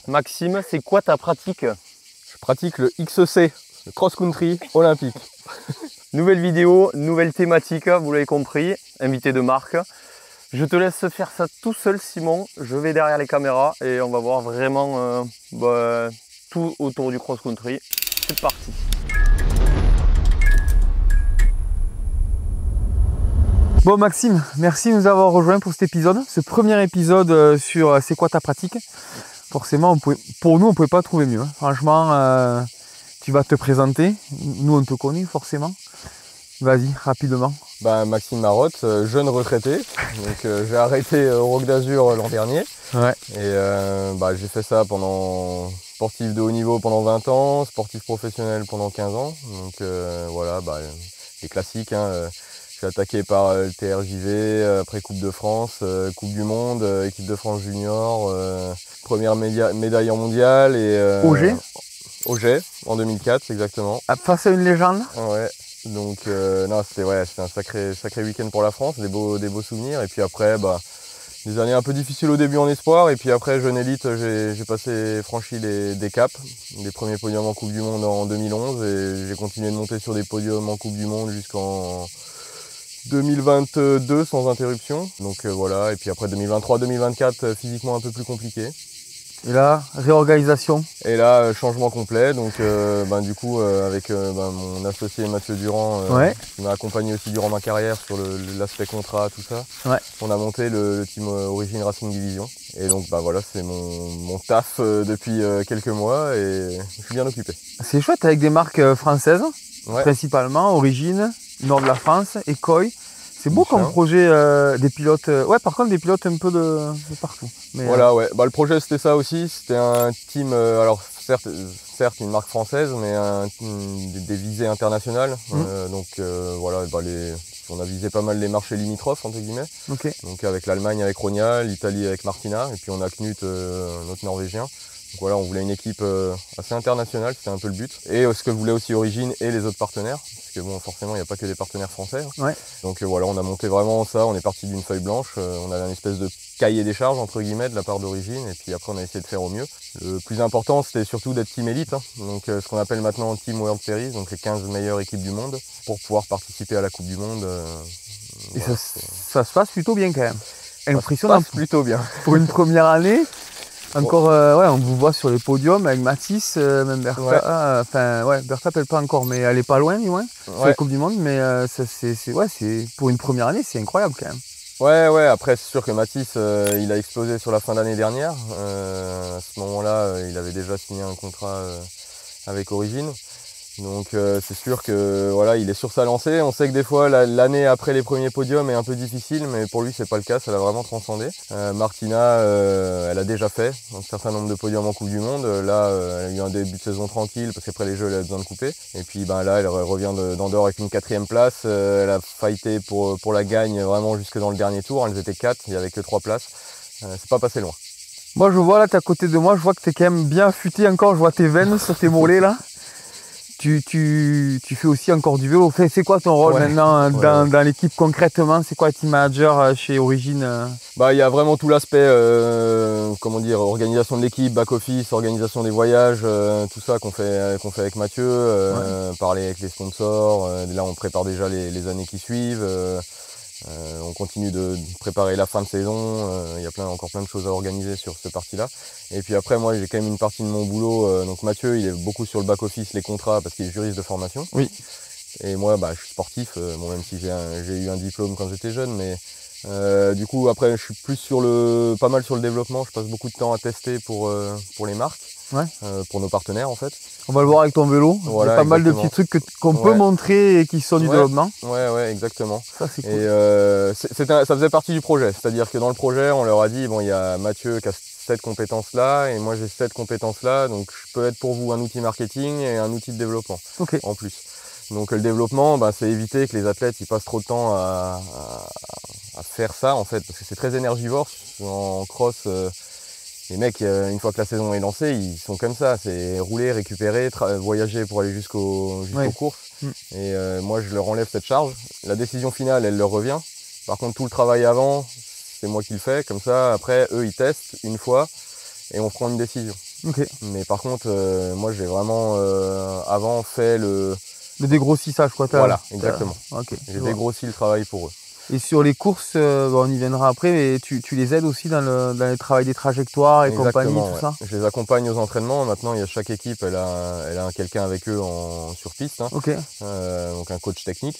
Maxime, c'est quoi ta pratique? Je pratique le XC, le cross-country olympique. Nouvelle vidéo, nouvelle thématique, vous l'avez compris, invité de marque. Je te laisse faire ça tout seul Simon, je vais derrière les caméras et on va voir vraiment tout autour du cross-country. C'est parti. Bon Maxime, merci de nous avoir rejoints pour cet épisode. Ce premier épisode sur c'est quoi ta pratique. Forcément, pour nous, on ne pouvait pas trouver mieux. Franchement, tu vas te présenter. Nous, on te connaît forcément. Vas-y, rapidement. Maxime Marotte, jeune retraité. Donc, j'ai arrêté Roc d'Azur l'an dernier. Ouais. Et j'ai fait ça pendant sportif de haut niveau pendant 20 ans, sportif professionnel pendant 15 ans. Donc voilà, les classiques. J'ai attaqué par le TRJV, après Coupe de France, Coupe du Monde, équipe de France junior, première médaille en mondial et Auger en 2004 exactement. Face à une légende. Ouais. Donc c'était un sacré week-end pour la France, des beaux souvenirs. Et puis après, des années un peu difficiles au début en espoir. Et puis après, jeune élite, j'ai franchi des caps, des premiers podiums en Coupe du Monde en 2011. Et j'ai continué de monter sur des podiums en Coupe du Monde jusqu'en 2022 sans interruption. Donc voilà, et puis après 2023-2024, physiquement un peu plus compliqué. Et là, réorganisation. Et là, changement complet. Donc du coup, avec mon associé Mathieu Durand, qui m'a accompagné aussi durant ma carrière sur l'aspect contrat, tout ça. Ouais. On a monté le team Origine Racing Division. Et donc voilà, c'est mon taf depuis quelques mois et je suis bien occupé. C'est chouette avec des marques françaises, principalement Origine, Nord de la France, Ecoy. C'est beau comme projet, des pilotes. Par contre, des pilotes un peu de partout. Mais, voilà, ouais. Le projet, c'était ça aussi. C'était un team, alors certes, une marque française, mais des visées internationales. On a visé pas mal les marchés limitrophes, entre guillemets. Okay. Donc avec l'Allemagne, avec Rogna, l'Italie avec Martina, et puis on a Knut, notre Norvégien. Donc voilà, on voulait une équipe assez internationale, c'était un peu le but. Et ce que voulait aussi Origine et les autres partenaires, parce que bon, forcément, il n'y a pas que des partenaires français. Ouais. Donc voilà, on a monté vraiment ça, on est parti d'une feuille blanche, on avait une espèce de cahier des charges, entre guillemets, de la part d'Origine, et puis après, on a essayé de faire au mieux. Le plus important, c'était surtout d'être team élite, donc ce qu'on appelle maintenant Team World Series, donc les 15 meilleures équipes du monde, pour pouvoir participer à la Coupe du Monde. Et voilà, ça se passe plutôt bien quand même. Impressionnant. Ça se passe plutôt bien. Pour une première année. Encore, on vous voit sur les podiums avec Mathis, même Bertha. Bertha peut-être pas encore, mais elle est pas loin, du moins, sur la Coupe du Monde. Mais c'est pour une première année, c'est incroyable quand même. Ouais. Après, c'est sûr que Mathis, il a explosé sur la fin d'année dernière. À ce moment-là, il avait déjà signé un contrat avec Origine. Donc c'est sûr que voilà, il est sur sa lancée. On sait que des fois l'année après les premiers podiums est un peu difficile, mais pour lui c'est pas le cas, ça l'a vraiment transcendé. Martina, elle a déjà fait un certain nombre de podiums en Coupe du Monde. Là, elle a eu un début de saison tranquille parce qu'après les Jeux elle a besoin de couper. Et puis là, elle revient d'Andorre avec une 4e place. Elle a fighté pour la gagne vraiment jusque dans le dernier tour. Elles étaient 4, il n'y avait que 3 places. C'est pas passé loin. Moi je vois là, t'es à côté de moi, je vois que t'es quand même bien affûté encore. Je vois tes veines sur tes mollets là. Tu fais aussi encore du vélo. C'est quoi ton rôle maintenant dans l'équipe concrètement? C'est quoi team manager chez Origine? Il y a vraiment tout l'aspect organisation de l'équipe, back-office, organisation des voyages, tout ça qu'on fait avec Mathieu, parler avec les sponsors. Là on prépare déjà les années qui suivent. On continue de préparer la fin de saison, il y a encore plein de choses à organiser sur cette partie-là. Et puis après, moi, j'ai quand même une partie de mon boulot. Donc Mathieu, il est beaucoup sur le back-office, les contrats, parce qu'il est juriste de formation. Oui. Et moi, je suis sportif, même si j'ai eu un diplôme quand j'étais jeune, mais du coup, après, je suis plus pas mal sur le développement. Je passe beaucoup de temps à tester pour les marques, pour nos partenaires en fait. On va le voir avec ton vélo. Voilà, il y a pas mal de petits trucs qu'on peut montrer et qui sont du développement. Ouais, exactement. Ça, c'est cool. Et ça faisait partie du projet. C'est-à-dire que dans le projet, on leur a dit, il y a Mathieu qui a cette compétence-là et moi j'ai cette compétence-là. Donc je peux être pour vous un outil marketing et un outil de développement en plus. Donc le développement, c'est éviter que les athlètes ils passent trop de temps à faire ça en fait, parce que c'est très énergivore. En cross, les mecs, une fois que la saison est lancée, ils sont comme ça, c'est rouler, récupérer, voyager pour aller jusqu'aux courses. Et moi, je leur enlève cette charge. La décision finale, elle leur revient. Par contre, tout le travail avant, c'est moi qui le fais. Comme ça, après, eux, ils testent une fois. et on prend une décision. Ok. Mais par contre, moi j'ai vraiment avant fait le dégrossissage, quoi. Voilà, exactement. Ok. J'ai dégrossi le travail pour eux. Et sur les courses, on y viendra après, mais tu les aides aussi dans le travail des trajectoires et compagnie, tout ça? Je les accompagne aux entraînements. Maintenant, il y a chaque équipe, elle a quelqu'un avec eux sur piste, hein. Ok. Donc un coach technique.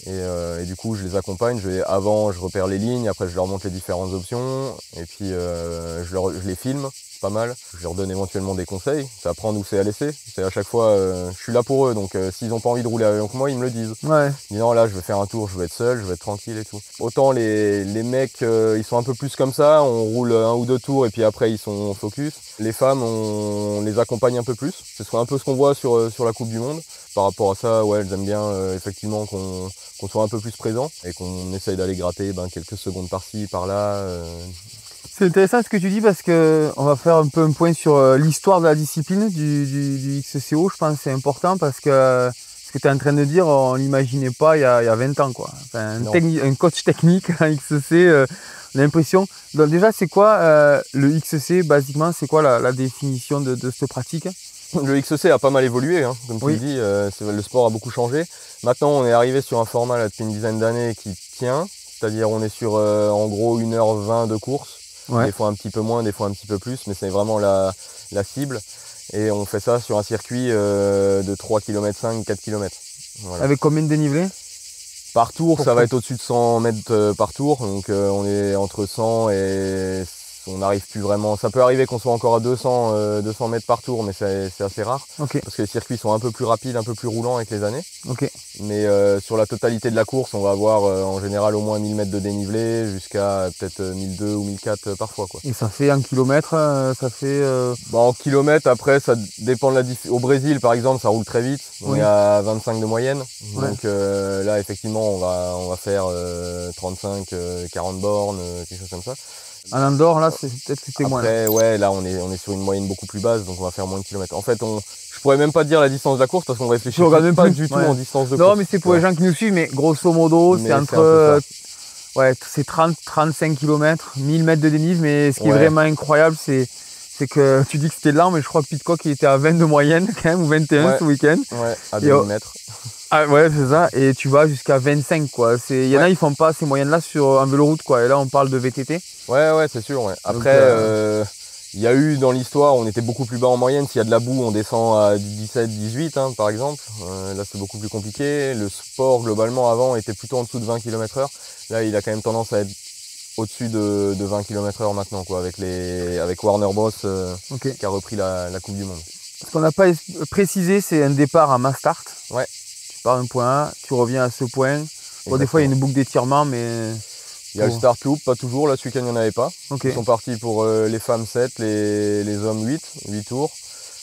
Et du coup, je les accompagne. Avant, je repère les lignes, après, je leur montre les différentes options, et puis je les filme. Pas mal. Je leur donne éventuellement des conseils. C'est à prendre ou c'est à laisser. C'est à chaque fois, je suis là pour eux. Donc s'ils n'ont pas envie de rouler avec moi, ils me le disent. Ouais. Ils disent non, là je vais faire un tour, je vais être seul, je vais être tranquille et tout. Autant les mecs, ils sont un peu plus comme ça. On roule 1 ou 2 tours et puis après ils sont focus. Les femmes, on les accompagne un peu plus. C'est un peu ce qu'on voit sur la Coupe du Monde. Par rapport à ça, ouais, elles aiment bien effectivement qu'on soit un peu plus présent et qu'on essaye d'aller gratter quelques secondes par-ci, par-là. C'est intéressant ce que tu dis parce que on va faire un peu un point sur l'histoire de la discipline du XCO. Je pense que c'est important parce que ce que tu es en train de dire, on l'imaginait pas il y a 20 ans, quoi. Enfin, un coach technique en XC, on a l'impression. Donc déjà, c'est quoi le XC? Basiquement, c'est quoi la définition de cette pratique? Le XC a pas mal évolué, hein, comme tu le dis, le sport a beaucoup changé. Maintenant, on est arrivé sur un format là, depuis une dizaine d'années qui tient, c'est-à-dire on est sur en gros 1h20 de course. Ouais. Des fois un petit peu moins, des fois un petit peu plus, mais c'est vraiment la cible. Et on fait ça sur un circuit de 3 km 5, 4 km. Voilà. Avec combien de dénivelé? Par tour, ça va être au-dessus de 100 mètres par tour. Donc on est entre 100 et on n'arrive plus vraiment. Ça peut arriver qu'on soit encore à 200 mètres par tour, mais c'est assez rare. Okay. Parce que les circuits sont un peu plus rapides, un peu plus roulants avec les années. Okay. Mais sur la totalité de la course, on va avoir en général au moins 1000 mètres de dénivelé, jusqu'à peut-être 1200 ou 1004 parfois, quoi. Et ça fait en kilomètres, ça fait... En kilomètres, après, ça dépend de Au Brésil, par exemple, ça roule très vite. On est à 25 de moyenne. Ouais. Donc là, effectivement, on va faire 35, 40 bornes, quelque chose comme ça. En Andorre, là, peut-être que c'était moins. Après, ouais, là, on est sur une moyenne beaucoup plus basse, donc on va faire moins de kilomètres. En fait, je pourrais même pas te dire la distance de la course parce qu'on réfléchit pas du tout en distance de course. Non, mais c'est pour les gens qui nous suivent, mais grosso modo, c'est entre... c'est 30-35 km, 1000 mètres de dénive, mais ce qui est vraiment incroyable, c'est que tu dis que c'était lent, mais je crois que Pidcock, il était à 20 de moyenne, quand même, ou 21 ce week-end. Ouais, à 2000 mètres. Ah ouais, c'est ça, et tu vas jusqu'à 25, quoi. Il y en a, ils font pas ces moyennes-là sur un véloroute, quoi. Et là, on parle de VTT. Ouais, c'est sûr, ouais. Après, il y a eu dans l'histoire, on était beaucoup plus bas en moyenne. S'il y a de la boue, on descend à 17, 18, hein, par exemple. Là, c'est beaucoup plus compliqué. Le sport, globalement, avant, était plutôt en dessous de 20 km/h. Là, il a quand même tendance à être au-dessus de 20 km/h maintenant, quoi, avec Warner Bros. Qui a repris la Coupe du Monde. Ce qu'on n'a pas précisé, c'est un départ à mass start. Ouais. Tu pars d'un point A, tu reviens à ce point. Bon, des fois, il y a une boucle d'étirement, mais... Il y a le start loop, pas toujours. Là, ce week-end, il n'y en avait pas. Okay. Ils sont partis pour les femmes 7, les hommes 8 tours.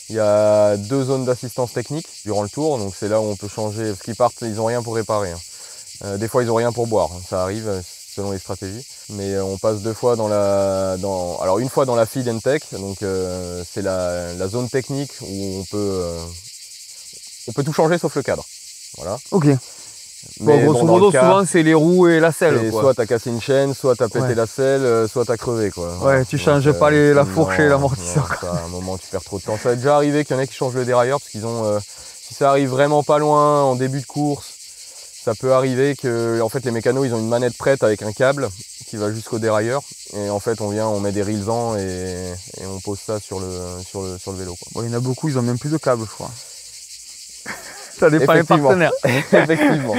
Il y a 2 zones d'assistance technique durant le tour, donc c'est là où on peut changer. Parce qu'ils partent, ils n'ont rien pour réparer, hein. Des fois, ils n'ont rien pour boire. Ça arrive selon les stratégies. Mais on passe 2 fois alors une fois dans la feed and tech, donc c'est la zone technique où on peut tout changer sauf le cadre. Voilà. Ok. Mais grosso modo, souvent c'est les roues et la selle. Soit t'as cassé une chaîne, soit t'as pété la selle, soit t'as crevé, quoi. Ouais, tu changes pas la fourche et l'amortisseur. À un moment, tu perds trop de temps. Ça a déjà arrivé qu'il y en ait qui changent le dérailleur parce qu'ils ont, si ça arrive vraiment pas loin en début de course, ça peut arriver que, en fait, les mécanos, ils ont une manette prête avec un câble qui va jusqu'au dérailleur. Et en fait, on met des rilsans et on pose ça sur le vélo, quoi. Bon, il y en a beaucoup, ils ont même plus de câbles, je crois. Ça dépend des partenaires. Effectivement.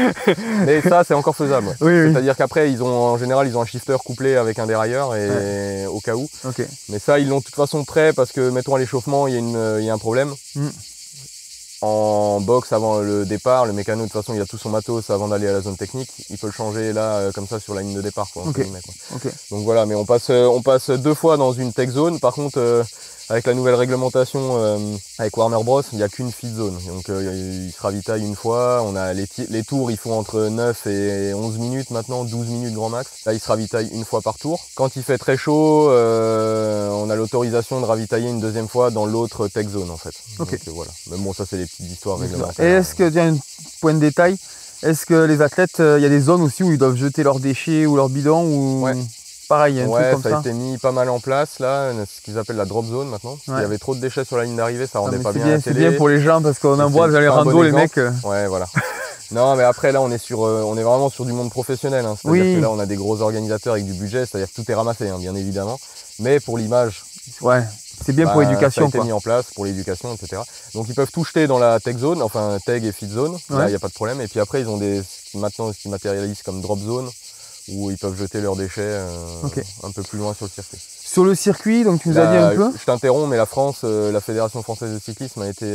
Mais ça, c'est encore faisable. Ouais. Oui. C'est-à-dire qu'après, en général, ils ont un shifter couplé avec un dérailleur et au cas où. Okay. Mais ça, ils l'ont de toute façon prêt parce que, mettons à l'échauffement, il y a un problème. En box avant le départ, le mécano, de toute façon, il a tout son matos avant d'aller à la zone technique. Il peut le changer là, comme ça, sur la ligne de départ, quoi. Okay. Donc voilà, mais on passe 2 fois dans une tech zone. Par contre, avec la nouvelle réglementation avec Warner Bros, il n'y a qu'une feed zone. Donc ils se ravitaillent une fois. On a les tours, ils font entre 9 et 11 minutes maintenant, 12 minutes grand max. Là, ils se ravitaillent une fois par tour. Quand il fait très chaud, on a l'autorisation de ravitailler une deuxième fois dans l'autre tech zone, en fait. Okay. Donc voilà. Mais bon, ça, c'est les petites histoires réglementaires. Et est-ce que, tiens, un point de détail, est-ce que les athlètes, il y a des zones aussi où ils doivent jeter leurs déchets ou leurs bidons ou... Ouais. pareil, un truc Ouais, comme ça ça. a été mis pas mal en place là, ce qu'ils appellent la drop zone maintenant. Il y avait trop de déchets sur la ligne d'arrivée, ça rendait pas bien à la C'est télé. bien pour les gens parce qu'on en C'est voit dans les pas un bon randos, les exemple. mecs. Ouais, voilà. Non, mais après là, on est vraiment sur du monde professionnel. Hein. C'est-à-dire Oui. que là, on a des gros organisateurs avec du budget, c'est-à-dire que tout est ramassé, hein, bien évidemment. Mais pour l'image, Ouais, c'est bien pour ça a l'éducation, été quoi. mis en place pour l'éducation, etc. Donc ils peuvent tout jeter dans la tech zone, enfin tech et fit zone. Là, Ouais. il n'y a pas de problème. Et puis après, ils ont maintenant ce qui matérialisent comme drop zone, où ils peuvent jeter leurs déchets un peu plus loin sur le circuit. Sur le circuit, donc tu nous as dit Là, un peu. je t'interromps, mais la France, la Fédération française de cyclisme a été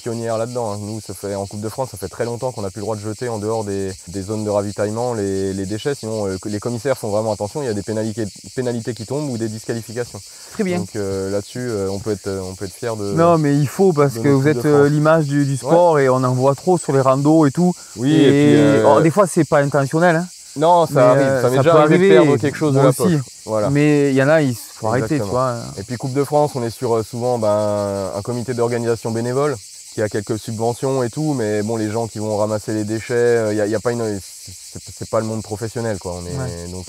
pionnière là-dedans. Hein. Nous, en Coupe de France, ça fait très longtemps qu'on n'a plus le droit de jeter en dehors des zones de ravitaillement les déchets. Sinon, les commissaires font vraiment attention. Il y a des pénalités qui tombent ou des disqualifications. Très bien. Donc là-dessus, on peut être fier de. Non, mais il faut parce de que notre vous Coupe êtes de France. l'image du sport et on en voit trop sur les randos et tout. Oui, et puis. alors, des fois, c'est pas intentionnel. Hein. Non, Mais, ça arrive. Ça m'est déjà peut arrivé de arriver, perdre quelque chose de moi la aussi. poche. Voilà. Mais il y en a, il faut arrêter, tu Exactement. vois. Et puis Coupe de France, on est sur souvent un comité d'organisation bénévole qui a quelques subventions et tout, mais bon, les gens qui vont ramasser les déchets, y a pas c'est pas le monde professionnel, quoi. Donc.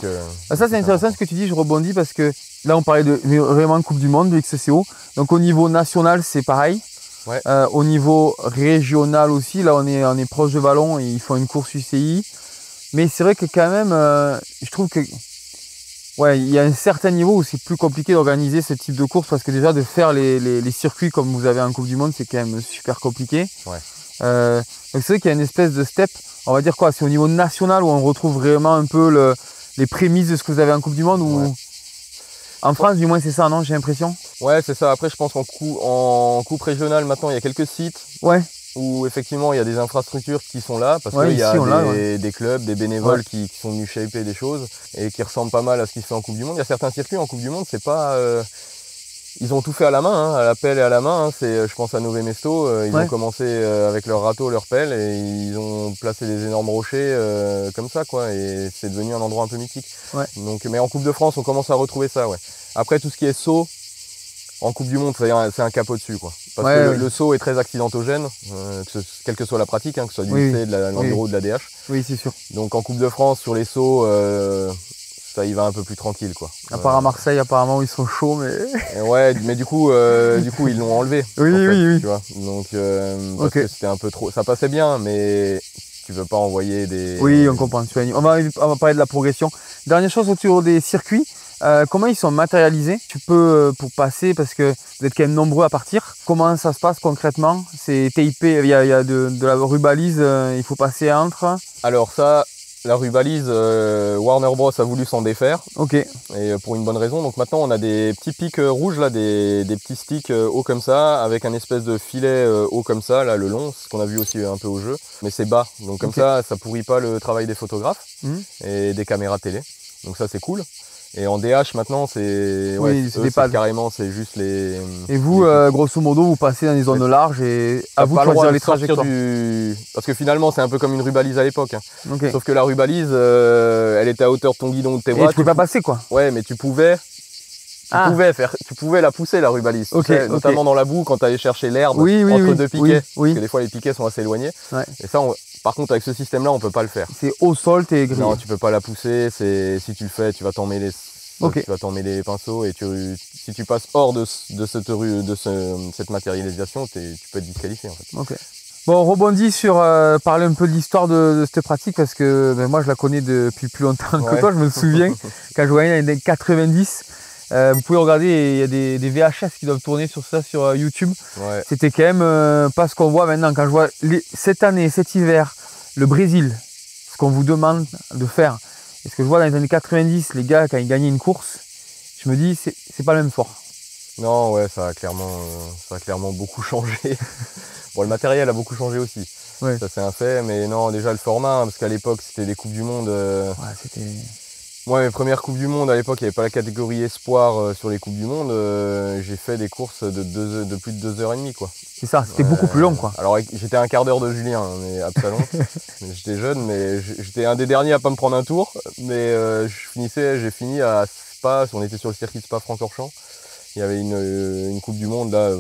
Ça, c'est intéressant ce que tu dis. Je rebondis parce que là, on parlait de vraiment Coupe du Monde, de XCO. Donc au niveau national, c'est pareil. Ouais. Au niveau régional aussi, là, on est proche de Vallon et ils font une course UCI. Mais c'est vrai que quand même, je trouve que ouais, il y a un certain niveau où c'est plus compliqué d'organiser ce type de course parce que déjà de faire les circuits comme vous avez en Coupe du Monde, c'est quand même super compliqué. Ouais. Donc c'est vrai qu'il y a une espèce de step, on va dire quoi, c'est au niveau national où on retrouve vraiment un peu les prémices de ce que vous avez en Coupe du Monde ou Ouais. en France du moins c'est ça, non, j'ai l'impression. Ouais, c'est ça. Après, je pense en coupe régionale, maintenant, il y a quelques sites Ouais, où effectivement il y a des infrastructures qui sont là, parce Ouais, qu'il y a ici, on l'a, des clubs, des bénévoles Ouais. qui sont venus shaper des choses et qui ressemblent pas mal à ce qui se fait en Coupe du Monde. Il y a certains circuits en Coupe du Monde, c'est pas. Ils ont tout fait à la main, hein, à la pelle et à la main. Hein. Je pense à Nové Mesto, ils Ouais. ont commencé avec leur râteau, leur pelle, et ils ont placé des énormes rochers comme ça, quoi. Et c'est devenu un endroit un peu mythique. Ouais. Donc, mais en Coupe de France, on commence à retrouver ça, ouais. Après, tout ce qui est saut, en Coupe du Monde, c'est un cap au-dessus, quoi. Parce que le saut est très accidentogène, quelle que soit la pratique, hein, que ce soit du Oui, UC, de l'enduro, de la DH. oui, c'est sûr. Donc en Coupe de France, sur les sauts, ça y va un peu plus tranquille, quoi. À part à Marseille, apparemment ils sont chauds, mais. Et ouais, mais du coup ils l'ont enlevé. Oui, en fait, oui. Tu vois. Donc parce Ok. que c'était un peu trop. Ça passait bien, mais tu veux pas envoyer des. Oui, on comprend. On va parler de la progression. Dernière chose autour des circuits. Comment ils sont matérialisés? Tu peux, pour passer, parce que vous êtes quand même nombreux à partir, comment ça se passe concrètement? C'est tapé, il y a de la rubalise, il faut passer entre. Alors ça, la rubalise, Warner Bros a voulu s'en défaire, Ok, et pour une bonne raison. Donc maintenant on a des petits pics rouges là, des petits sticks hauts comme ça, avec un espèce de filet haut comme ça, là le long, ce qu'on a vu aussi un peu au jeu, mais c'est bas. Donc comme Ok. ça pourrit pas le travail des photographes et des caméras télé. Donc ça c'est cool. Et en DH maintenant c'est Oui, c'est des pads. carrément c'est juste les. et vous, les- grosso modo, vous passez dans des zones larges et à T'as vous pas de le droit choisir de les sortir trajectoires. parce que finalement c'est un peu comme une rubalise à l'époque. Hein. Ok. Sauf que la rubalise, elle était à hauteur de ton guidon ou de tes Et bras. tu peux pas passer quoi. Ouais, mais tu pouvais la pousser la rubalise. Ok, Tu sais, ok. notamment dans la boue quand tu allais chercher l'herbe Oui, entre deux piquets. oui. Parce que des fois les piquets sont assez éloignés. Ouais. Et ça, par contre avec ce système-là, on peut pas le faire. C'est au sol, t'es grillé. Non, tu peux pas la pousser. Si tu le fais, tu vas t'emmêler. Ok. Tu vas t'emmêler les pinceaux et si tu passes hors de cette matérialisation, tu peux être disqualifié en fait. Ok. Bon, on rebondit sur parler un peu de l'histoire de cette pratique parce que moi je la connais depuis plus longtemps que Ouais. toi. Je me souviens quand je voyais dans les années 90. Vous pouvez regarder, il y a des VHS qui doivent tourner sur ça sur YouTube. Ouais. C'était quand même pas ce qu'on voit maintenant. Quand je vois cette année, cet hiver, le Brésil, ce qu'on vous demande de faire, et ce que je vois dans les années 90, les gars, quand ils gagnaient une course, je me dis, c'est pas le même sport. Non, ouais, ça a clairement beaucoup changé. Bon, le matériel a beaucoup changé aussi. Ouais. Ça c'est un fait, mais non, déjà le format, hein, parce qu'à l'époque c'était des Coupes du Monde. Ouais, c'était. Moi, mes premières Coupes du Monde, à l'époque, il n'y avait pas la catégorie espoir sur les Coupes du Monde. J'ai fait des courses de plus de 2h30, quoi. C'est ça, c'était beaucoup plus long, quoi. Alors, j'étais un quart d'heure de Julien, hein, mais Absalon. J'étais jeune, mais j'étais un des derniers à pas me prendre un tour. Mais j'ai fini à Spa, on était sur le circuit Spa-Francorchamps. Il y avait une Coupe du Monde là,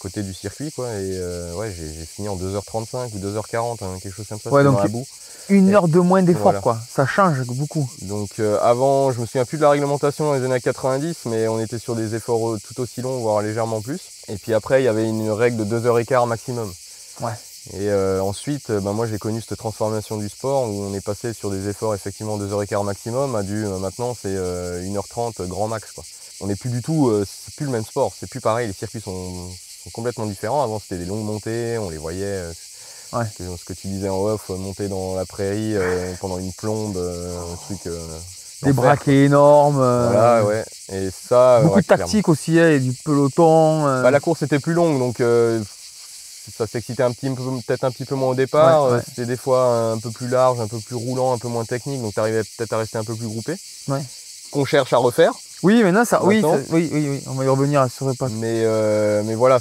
côté du circuit, quoi. Et ouais, j'ai fini en 2h35 ou 2h40, hein, quelque chose comme ça. Ouais, donc dans la boue. 1 heure de moins d'effort, Voilà. quoi. Ça change beaucoup. Donc avant, je me souviens plus de la réglementation dans les années 90, mais on était sur des efforts tout aussi longs, voire légèrement plus. Et puis après, il y avait une règle de 2h15 maximum. Ouais. Et ensuite, moi j'ai connu cette transformation du sport où on est passé sur des efforts effectivement 2h15 maximum à maintenant c'est 1h30 grand max, quoi. On n'est plus du tout, c'est plus le même sport, c'est plus pareil, les circuits sont complètement différents. Avant c'était des longues montées, on les voyait, Ouais. ce que tu disais en off, monter dans la prairie pendant une plombe, un truc. Des d'enfer, braquets énormes. Voilà, ouais. Et ça, Beaucoup ouais, de tactique aussi, hein, et du peloton. Bah, la course était plus longue, donc ça s'excitait peut-être un petit peu moins au départ. Ouais, ouais. C'était des fois un peu plus large, un peu plus roulant, un peu moins technique, donc tu arrivais peut-être à rester un peu plus groupé. Ouais. Qu'on cherche à refaire. Oui, maintenant, oui, Maintenant. oui, on va y revenir sur le pas. Mais voilà,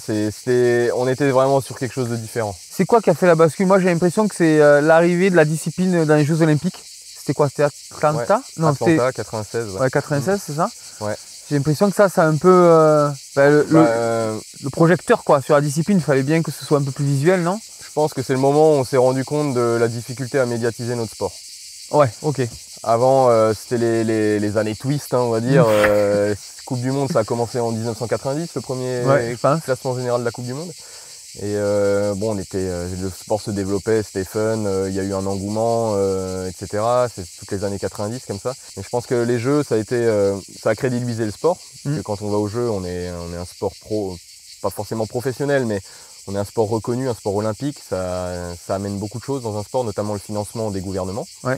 on était vraiment sur quelque chose de différent. C'est quoi qui a fait la bascule? Moi, j'ai l'impression que c'est l'arrivée de la discipline dans les Jeux Olympiques. C'était quoi? C'était Atlanta? Ouais. Non, c'était Atlanta, 96. Ouais. ouais, 96, c'est ça? Ouais. J'ai l'impression que ça a un peu le projecteur, quoi, sur la discipline. Il fallait bien que ce soit un peu plus visuel, non? Je pense que c'est le moment où on s'est rendu compte de la difficulté à médiatiser notre sport. Ouais, ok. Avant, c'était les années twist, hein, on va dire. Coupe du Monde, ça a commencé en 1990, le premier classement général de la Coupe du Monde. Et bon, le sport se développait, c'était fun, il y a eu un engouement, etc. C'est toutes les années 90 comme ça. Mais je pense que les Jeux, ça a crédibilisé le sport. Parce que quand on va aux Jeux, on est un sport pro, pas forcément professionnel, mais on est un sport reconnu, un sport olympique. Ça amène beaucoup de choses dans un sport, notamment le financement des gouvernements, oui.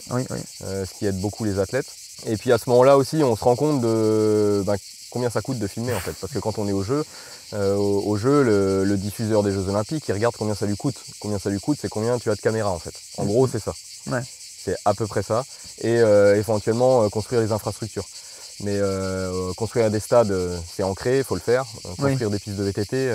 ce qui aide beaucoup les athlètes. Et puis à ce moment-là aussi, on se rend compte de combien ça coûte de filmer en fait. Parce que quand on est au jeu, le diffuseur des Jeux Olympiques, il regarde combien ça lui coûte. Combien ça lui coûte, c'est combien tu as de caméras en fait. En gros, c'est ça. Ouais. C'est à peu près ça. Et éventuellement construire les infrastructures. Mais construire des stades, c'est ancré, il faut le faire. Construire des pistes de VTT,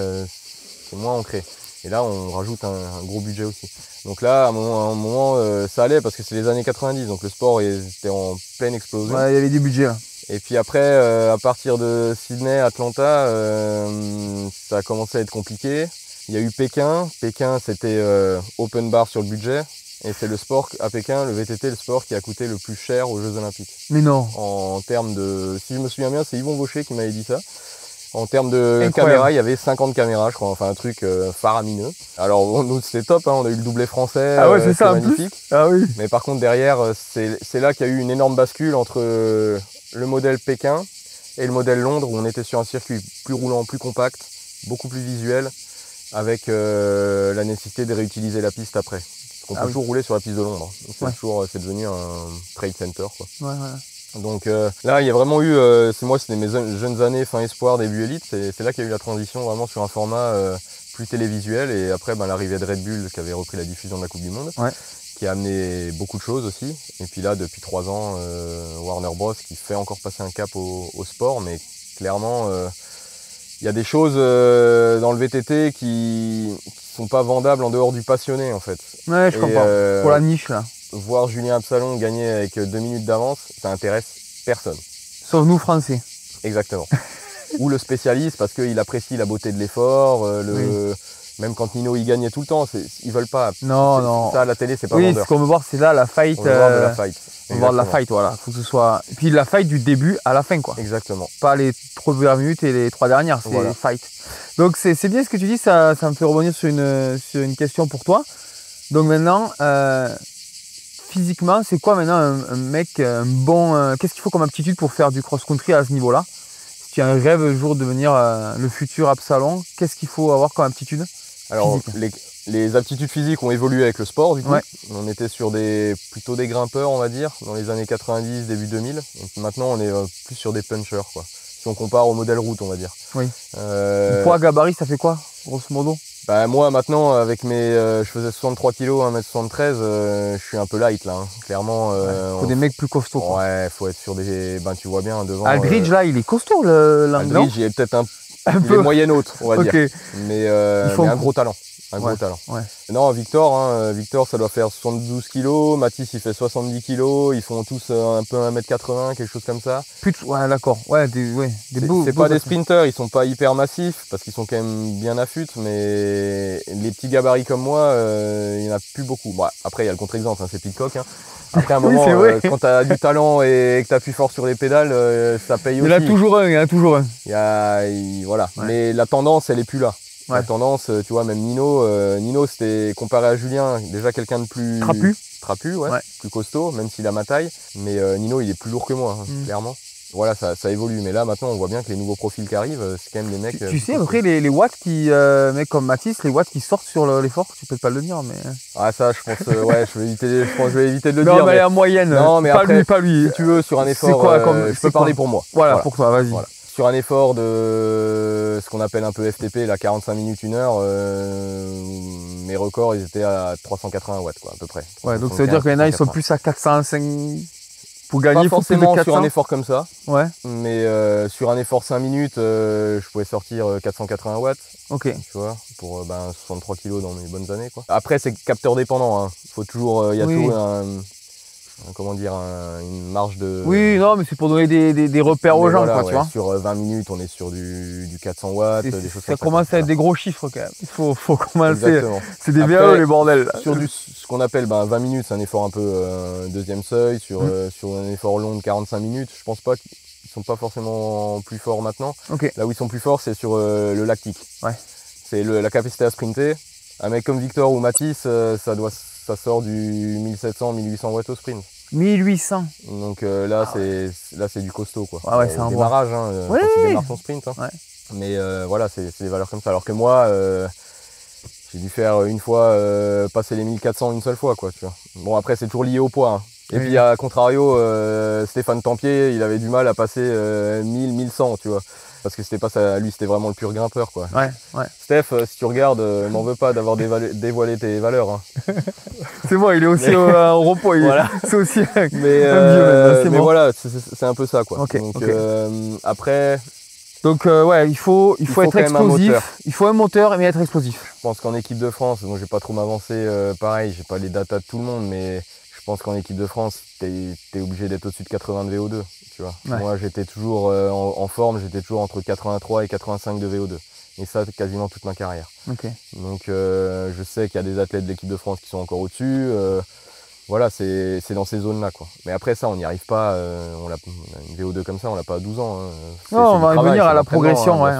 c'est moins ancré. Et là, on rajoute un gros budget aussi. Donc là, à un moment ça allait parce que c'est les années 90, donc le sport était en pleine explosion. Ouais, il y avait du budget. Et puis après, à partir de Sydney, Atlanta, ça a commencé à être compliqué. Il y a eu Pékin. Pékin, c'était open bar sur le budget. Et c'est le sport, à Pékin, le VTT, le sport qui a coûté le plus cher aux Jeux Olympiques. Mais non. En termes de... Si je me souviens bien, c'est Yvon Vaucher qui m'avait dit ça. En termes de caméras, il y avait 50 caméras, je crois, enfin un truc faramineux. Alors nous c'était top, hein, on a eu le doublé français, ah ouais, c'est ça, magnifique. Ah oui. Mais par contre derrière, c'est là qu'il y a eu une énorme bascule entre le modèle Pékin et le modèle Londres, où on était sur un circuit plus roulant, plus compact, beaucoup plus visuel, avec la nécessité de réutiliser la piste après. Parce qu'on peut toujours rouler sur la piste de Londres. C'est devenu un trade center, quoi. Ouais. Donc là, il y a vraiment eu, c'était mes jeunes années, fin espoir, début élite, c'est là qu'il y a eu la transition vraiment sur un format plus télévisuel, et après l'arrivée de Red Bull qui avait repris la diffusion de la Coupe du Monde, qui a amené beaucoup de choses aussi. Et puis là, depuis 3 ans, Warner Bros qui fait encore passer un cap au sport, mais clairement, il y a des choses dans le VTT qui sont pas vendables en dehors du passionné en fait. Ouais, je comprends. Pour la niche là. Voir Julien Absalon gagner avec 2 minutes d'avance, ça intéresse personne. Sauf nous Français. Exactement. Ou le spécialiste parce qu'il apprécie la beauté de l'effort, même quand Nino y gagnait tout le temps, ils veulent pas. Non. Ça à la télé, c'est pas vendeur. vendeur. Oui, ce qu'on veut voir, c'est là la fight. On veut voir de la fight. On veut voir de la fight, voilà. Faut que ce soit. Et puis la fight du début à la fin, quoi. Exactement. Pas les 3 premières minutes et les 3 dernières, c'est fight. Donc c'est bien ce que tu dis, ça me fait rebondir sur une question pour toi. Donc maintenant, physiquement, c'est quoi maintenant un mec, un bon... qu'est-ce qu'il faut comme aptitude pour faire du cross-country à ce niveau-là? Si tu as un rêve un jour de devenir le futur Absalon, qu'est-ce qu'il faut avoir comme aptitude? Alors, les aptitudes physiques ont évolué avec le sport, du coup. On était sur plutôt des grimpeurs, on va dire, dans les années 90, début 2000. Donc maintenant, on est plus sur des punchers, quoi. Si on compare au modèle route, on va dire. Oui. Poids, gabarit, ça fait quoi, grosso modo? Moi, maintenant, avec je faisais 63 kg, 1m73, je suis un peu light, là. Hein. Clairement. Faut des mecs plus costauds, quoi. Ouais, faut être sur des... tu vois bien, devant... Aldridge, là, il est costaud, l'anglais. Aldridge, il est peut-être un peu moyen haute, on va dire. Mais il a un gros talent. Un gros talent. Ouais. Non, Victor, Victor, ça doit faire 72 kg. Mathis, il fait 70 kg. Ils font tous un peu 1m80, quelque chose comme ça. Ouais, d'accord. Ouais, des beaux. C'est pas des sprinters, ils sont pas hyper massifs parce qu'ils sont quand même bien affûtés, mais les petits gabarits comme moi, il y en a plus beaucoup. Bon, après, il y a le contre-exemple, c'est Pidcock. Après, un moment, quand tu as du talent et que tu appuies fort sur les pédales, ça paye aussi. Il y en a toujours un. Voilà. Ouais. Mais la tendance, elle est plus là. Ouais. La tendance, tu vois, même Nino, c'était comparé à Julien, déjà quelqu'un de plus trapu, ouais. Plus costaud, même s'il a ma taille. Mais Nino, il est plus lourd que moi, clairement. Voilà, ça évolue. Mais là, maintenant, on voit bien que les nouveaux profils qui arrivent, c'est quand même des mecs. Tu sais, après, les watts qui, mecs comme Mathis, les watts qui sortent sur l'effort, tu peux pas le dire, mais. Ah, ça, je pense, je vais éviter de le dire. Non, mais en moyenne. Non, mais pas après, pas lui. Si tu veux, sur un effort, je peux parler pour moi. Voilà, pour toi, vas-y. Voilà. Sur un effort de ce qu'on appelle un peu FTP, là, 45 minutes, 1 heure, mes records, ils étaient à 380 watts, quoi, à peu près. Ouais, donc ça veut dire qu'il y en a, ils sont plus à 405 pour gagner. Pas forcément sur un effort comme ça. Ouais. Mais sur un effort 5 minutes, je pouvais sortir 480 watts. Ok. Tu vois, pour 63 kg dans mes bonnes années, quoi. Après, c'est capteur dépendant, Faut toujours, il y a toujours une marge de. Oui, non, mais c'est pour donner des repères aux gens, quoi, tu vois. Sur 20 minutes, on est sur du 400 watts, des choses comme ça. Ça commence à être des gros chiffres, quand même. Il faut commencer. Exactement. C'est des VAE, les bordels. Là. Sur ce qu'on appelle 20 minutes, c'est un effort un peu deuxième seuil. Sur un effort long de 45 minutes, je pense pas qu'ils sont pas forcément plus forts maintenant. Okay. Là où ils sont plus forts, c'est sur le lactique. Ouais. C'est la capacité à sprinter. Un mec comme Victor ou Mathis, ça sort du 1700-1800 watts au sprint. 1800. Donc là, c'est du costaud, quoi. Ah ouais, c'est un démarrage, quand tu démarres ton sprint. Ouais. Mais voilà, c'est des valeurs comme ça. Alors que moi, j'ai dû faire une fois passer les 1400 une seule fois, quoi. Tu vois. Bon, après, c'est toujours lié au poids. Et puis, à contrario, Stéphane Tempier, il avait du mal à passer 1000, 1100, tu vois. Parce que c'était pas ça, lui, c'était vraiment le pur grimpeur, quoi. Ouais. Steph, si tu regardes, m'en veux pas d'avoir dévoilé tes valeurs. C'est bon, il est aussi au repos. Voilà. C'est aussi un vieux, mais voilà, c'est un peu ça, quoi. Okay, donc après. Donc il faut être explosif. Il faut un moteur mais être explosif. Je pense qu'en équipe de France, bon, je vais pas trop m'avancer. Pareil, j'ai pas les datas de tout le monde, mais je pense qu'en équipe de France, t'es obligé d'être au-dessus de 80 de VO2. Tu vois. Ouais. Moi, j'étais toujours en forme, j'étais toujours entre 83 et 85 de VO2. Et ça, quasiment toute ma carrière. Okay. Donc, je sais qu'il y a des athlètes de l'équipe de France qui sont encore au-dessus. Voilà, c'est dans ces zones-là, quoi. Mais après ça, on n'y arrive pas. Une VO2 comme ça, on l'a pas à 12 ans. Non, on va revenir à la progression. Ouais.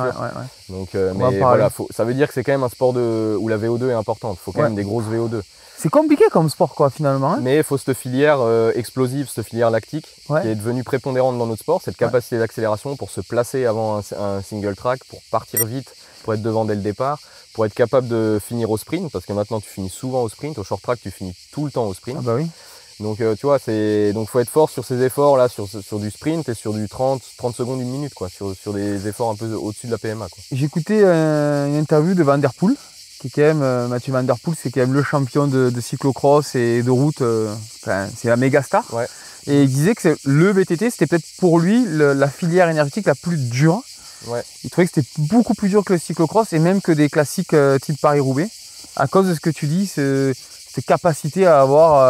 Donc, mais voilà, ça veut dire que c'est quand même un sport où la VO2 est importante. Il faut quand même des grosses VO2. C'est compliqué comme sport, quoi, finalement. Mais il faut cette filière explosive, cette filière lactique, qui est devenue prépondérante dans notre sport, cette capacité d'accélération pour se placer avant un single track, pour partir vite, pour être devant dès le départ, pour être capable de finir au sprint, parce que maintenant tu finis souvent au sprint, au short track tu finis tout le temps au sprint. Ah bah oui. Donc tu vois, donc faut être fort sur ces efforts là, sur du sprint et sur du 30 secondes, 1 minute, quoi, sur des efforts un peu au-dessus de la PMA, quoi. J'ai écouté une interview de Van Der Poel, qui est quand même, Mathieu Van Der Poel, c'est quand même le champion de cyclocross et de route, c'est la méga star. Ouais. Et il disait que le VTT, c'était peut-être pour lui la filière énergétique la plus dure. Ouais. Il trouvait que c'était beaucoup plus dur que le cyclocross et même que des classiques type Paris-Roubaix, à cause de ce que tu dis, cette capacité à avoir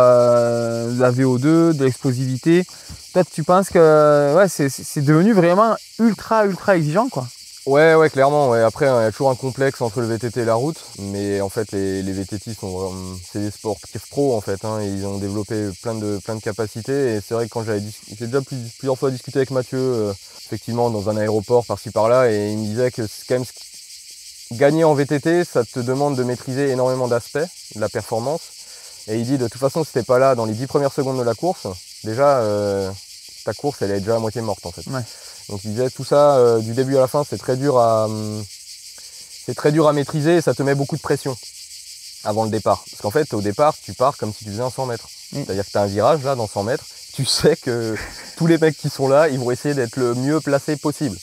de la VO2, de l'explosivité. Toi, tu penses que c'est devenu vraiment ultra exigeant, quoi. Ouais, clairement. Ouais. Après, il y a toujours un complexe entre le VTT et la route, mais en fait, les VTT c'est des sportifs pros, en fait. Ils ont développé plein de capacités. Et c'est vrai que quand j'ai déjà plusieurs fois discuté avec Mathieu, effectivement, dans un aéroport par-ci par-là, et il me disait que c'est quand même gagner en VTT, ça te demande de maîtriser énormément d'aspects de la performance. Et il dit, de toute façon, si t'es pas là dans les 10 premières secondes de la course, déjà, ta course, elle est déjà à moitié morte, en fait. Ouais. Donc il disait tout ça du début à la fin, c'est très dur à maîtriser et ça te met beaucoup de pression avant le départ. Parce qu'en fait, au départ, tu pars comme si tu faisais un 100 mètres. C'est-à-dire que tu as un virage là dans 100 mètres, tu sais que tous les mecs qui sont là, ils vont essayer d'être le mieux placés possible.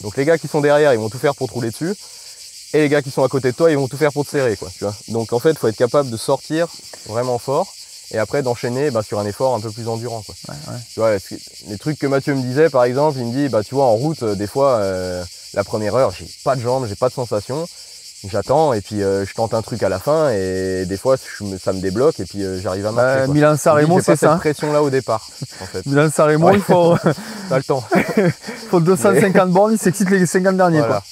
Donc les gars qui sont derrière, ils vont tout faire pour te rouler dessus. Et les gars qui sont à côté de toi, ils vont tout faire pour te serrer, quoi, tu vois. Donc en fait, il faut être capable de sortir vraiment fort. Et après d'enchaîner sur un effort un peu plus endurant, quoi. Ouais. Tu vois, les trucs que Mathieu me disait, par exemple, il me dit, tu vois, en route, des fois, la première heure, j'ai pas de jambes, j'ai pas de sensation. J'attends et puis je tente un truc à la fin et des fois ça me débloque et puis j'arrive à marcher. Milan-San Remo, c'est ça. Cette pression là au départ en fait. Milan-San Remo, ouais. T'as le temps. Il faut 250 bornes, il s'excite les 50 derniers. Voilà. Quoi.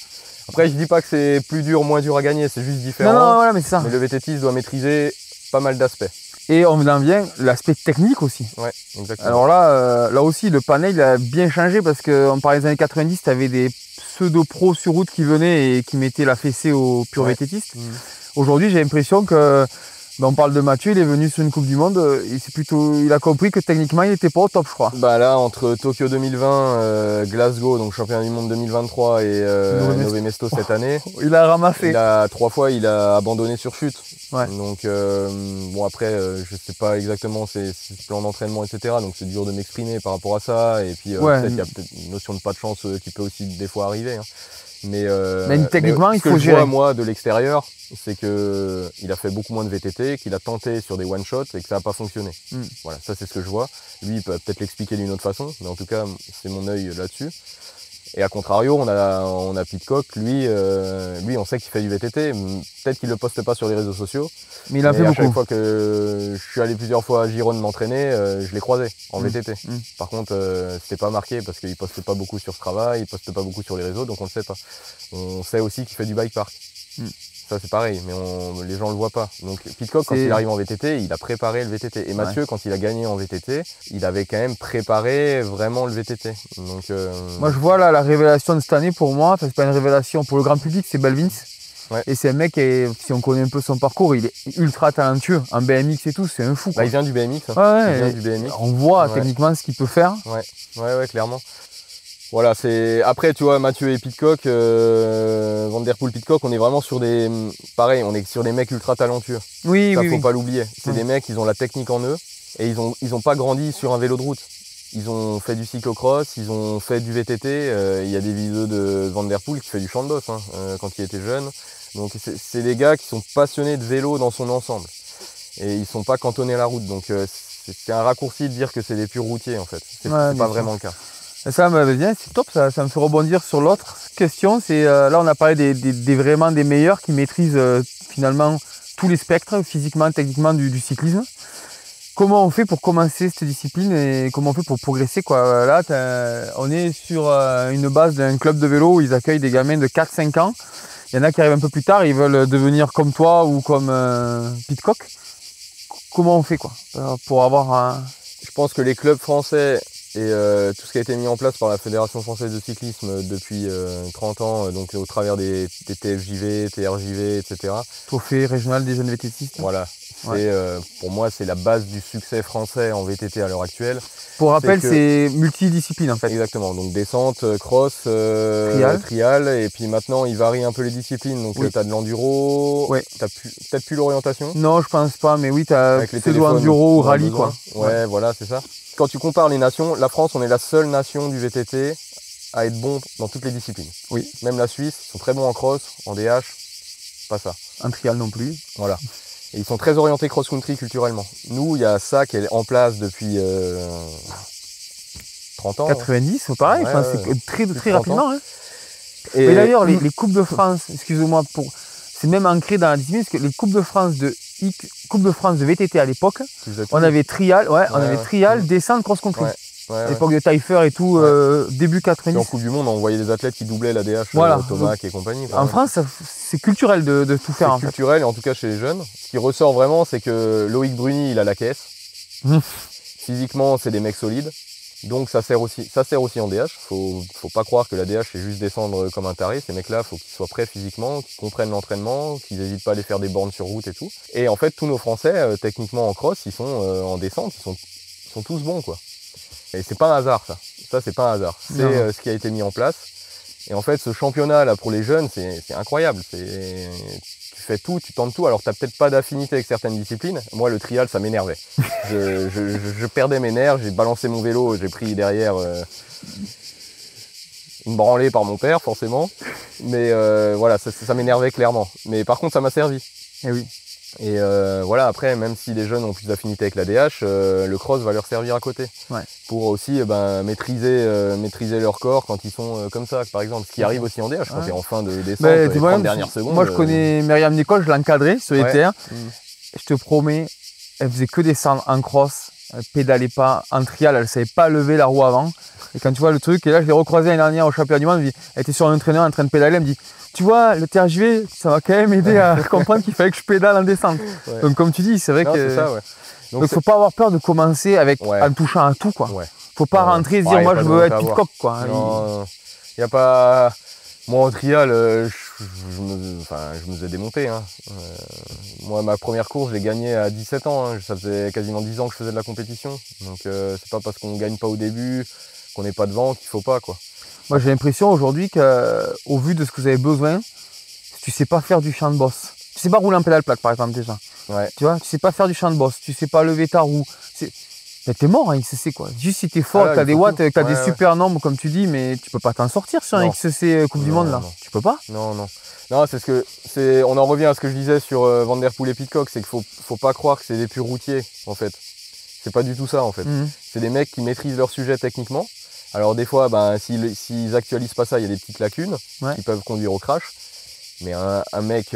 Après je dis pas que c'est plus dur, moins dur à gagner, c'est juste différent. Non, voilà, mais c'est ça. Mais le VTTiste doit maîtriser pas mal d'aspects. Et on en vient l'aspect technique aussi. Ouais, exactement. Alors là aussi le panel il a bien changé parce qu'on parlait des années 90, tu avais des pseudo-pros sur route qui venaient et qui mettaient la fessée aux purs VTTistes. Aujourd'hui, j'ai l'impression que, on parle de Mathieu, il est venu sur une Coupe du Monde, il a compris que techniquement, il n'était pas au top, je crois. Bah là, entre Tokyo 2020, Glasgow, donc championnat du monde 2023 et Nové Mesto cette année, il a ramassé. 3 fois, il a abandonné sur chute. Ouais. Donc bon après, je sais pas exactement ses plans d'entraînement, etc. Donc c'est dur de m'exprimer par rapport à ça. Et puis peut-être qu'il y a une notion de pas de chance qui peut aussi des fois arriver. Hein. Mais techniquement, il faut gérer. Ce que je vois moi de l'extérieur, c'est que il a fait beaucoup moins de VTT, qu'il a tenté sur des one shots et que ça n'a pas fonctionné. Voilà, ça c'est ce que je vois. Lui, il peut peut-être l'expliquer d'une autre façon, mais en tout cas, c'est mon œil là-dessus. Et à contrario, on a Pidcock, lui, on sait qu'il fait du VTT. Peut-être qu'il le poste pas sur les réseaux sociaux. Mais il a fait à beaucoup. Chaque fois que je suis allé plusieurs fois à Gironde m'entraîner, je l'ai croisé en VTT. Par contre, c'était pas marqué parce qu'il poste pas beaucoup sur Strava, il poste pas beaucoup sur les réseaux, donc on le sait pas. On sait aussi qu'il fait du bike park. Ça c'est pareil, mais les gens le voient pas. Donc Pidcock, quand il arrive en VTT, il a préparé le VTT. Et Mathieu, quand il a gagné en VTT, il avait quand même préparé vraiment le VTT. Donc, moi je vois là la révélation de cette année pour moi, c'est pas une révélation pour le grand public, c'est Belvins. Ouais. Et c'est un mec, si on connaît un peu son parcours, il est ultra talentueux. En BMX et tout, c'est un fou. Bah, il vient du BMX. Hein. Il vient du BMX. On voit techniquement ce qu'il peut faire. Ouais, clairement. Voilà, après tu vois Mathieu et Pidcock, Van Der Poel, Pidcock, on est vraiment sur on est sur des mecs ultra talentueux. Oui, faut pas l'oublier. C'est des mecs, ils ont la technique en eux et ils ont pas grandi sur un vélo de route. Ils ont fait du cyclocross, ils ont fait du VTT. Il y a des vidéos de Van Der Poel qui fait du champ de bosse quand il était jeune. Donc c'est des gars qui sont passionnés de vélo dans son ensemble et ils sont pas cantonnés à la route. Donc c'est un raccourci de dire que c'est des purs routiers en fait. C'est pas vraiment le cas. Ça c'est top, ça me fait rebondir sur l'autre question. C'est là on a parlé vraiment des meilleurs qui maîtrisent finalement tous les spectres, physiquement, techniquement du cyclisme. Comment on fait pour commencer cette discipline et comment on fait pour progresser quoi? Là, on est sur une base d'un club de vélo où ils accueillent des gamins de 4-5 ans. Il y en a qui arrivent un peu plus tard, ils veulent devenir comme toi ou comme Pidcock. Comment on fait quoi pour avoir un... Je pense que les clubs français et tout ce qui a été mis en place par la Fédération française de cyclisme depuis 30 ans, donc au travers des TFJV, TRJV, etc. Trophée régional des jeunes VTTistes. Voilà. Pour moi, c'est la base du succès français en VTT à l'heure actuelle. Pour rappel, c'est multidiscipline en fait. Exactement, donc descente, cross, trial, et puis maintenant il varie un peu les disciplines. Donc tu as de l'enduro, tu as peut-être plus l'orientation. Non, je pense pas, mais oui, tu as pseudo-enduro ou rallye quoi. Ouais, voilà, c'est ça. Quand tu compares les nations, la France, on est la seule nation du VTT à être bon dans toutes les disciplines. Oui. Même la Suisse, ils sont très bons en cross, en DH, pas ça. En trial non plus. Voilà. Et ils sont très orientés cross-country culturellement. Nous, il y a ça qui est en place depuis 30 ans. 90, c'est pareil, c'est très rapidement. Hein. Et d'ailleurs, les Coupes de France, excusez-moi, c'est même ancré dans la discipline, parce que les Coupes de France de VTT à l'époque, on avait trial, descente, cross-country. À l'époque de Taillefer et tout, début 90. Et en Coupe du Monde, on voyait des athlètes qui doublaient la DH, Thomas et compagnie. En France, c'est culturel de tout faire. C'est culturel, et en tout cas chez les jeunes. Ce qui ressort vraiment, c'est que Loïc Bruni, il a la caisse. Physiquement, c'est des mecs solides. Donc ça sert aussi en DH. Faut pas croire que la DH c'est juste descendre comme un taré. Ces mecs-là, faut qu'ils soient prêts physiquement, qu'ils comprennent l'entraînement, qu'ils n'hésitent pas à aller faire des bornes sur route et tout. Et en fait, tous nos Français, techniquement en cross, ils sont en descente, ils sont tous bons quoi. Et c'est pas un hasard ça. Ça c'est pas un hasard. C'est ce qui a été mis en place. Et en fait, ce championnat là pour les jeunes, c'est incroyable. Tu fais tout, tu tentes tout. Alors t'as peut-être pas d'affinité avec certaines disciplines. Moi, le trial, ça m'énervait. Je perdais mes nerfs. J'ai balancé mon vélo. J'ai pris derrière une branlée par mon père, forcément. Mais voilà, ça m'énervait clairement. Mais par contre, ça m'a servi. Et oui. Et voilà, après, même si les jeunes ont plus d'affinité avec la DH, le cross va leur servir à côté. Ouais. Pour aussi maîtriser leur corps quand ils sont comme ça, par exemple. Ce qui arrive aussi en DH, quand tu es en fin de descente, les 30 dernières secondes. Moi, je connais Myriam Nicole, je l'ai encadrée sur les terres. Je te promets, elle faisait que descendre en cross, elle pédalait pas. En trial, elle savait pas lever la roue avant. Et quand tu vois le truc, et là, je l'ai recroisée l'année dernière au championnat du monde, elle était sur un entraîneur en train de pédaler, elle me dit, tu vois, le THV, ça m'a quand même aidé à comprendre qu'il fallait que je pédale en descente. Ouais. Donc, comme tu dis, c'est vrai que. C'est ça, ouais. Donc, faut pas avoir peur de commencer avec, en touchant à tout, quoi. Ouais. Faut pas rentrer et se dire, moi, je veux être Pitcock, quoi. Non, il y a pas. Moi, en trial, je me faisais démonter. Hein. Moi, ma première course, je l'ai gagnée à 17 ans. Hein. Ça faisait quasiment 10 ans que je faisais de la compétition. Donc, c'est pas parce qu'on gagne pas au début, qu'on n'est pas devant, qu'il faut pas, quoi. Moi, j'ai l'impression aujourd'hui qu'au vu de ce que vous avez besoin, tu sais pas faire du champ de bosse. Tu sais pas rouler en pédale plate, par exemple, déjà. Ouais. Tu vois, tu sais pas faire du champ de bosse. Tu sais pas lever ta roue. Mais t'es mort, hein, XCC, quoi. Juste si t'es fort, t'as des watts, t'as des super nombres, comme tu dis, mais tu peux pas t'en sortir sur un XCC Coupe du Monde, là. Non. Tu peux pas. Non. Non, on en revient à ce que je disais sur Van Der Poel et Pitcock, c'est qu'il faut pas croire que c'est des purs routiers, en fait. C'est pas du tout ça, en fait. C'est des mecs qui maîtrisent leur sujet techniquement. Alors des fois, s'ils actualisent pas ça, il y a des petites lacunes qui peuvent conduire au crash. Mais un mec,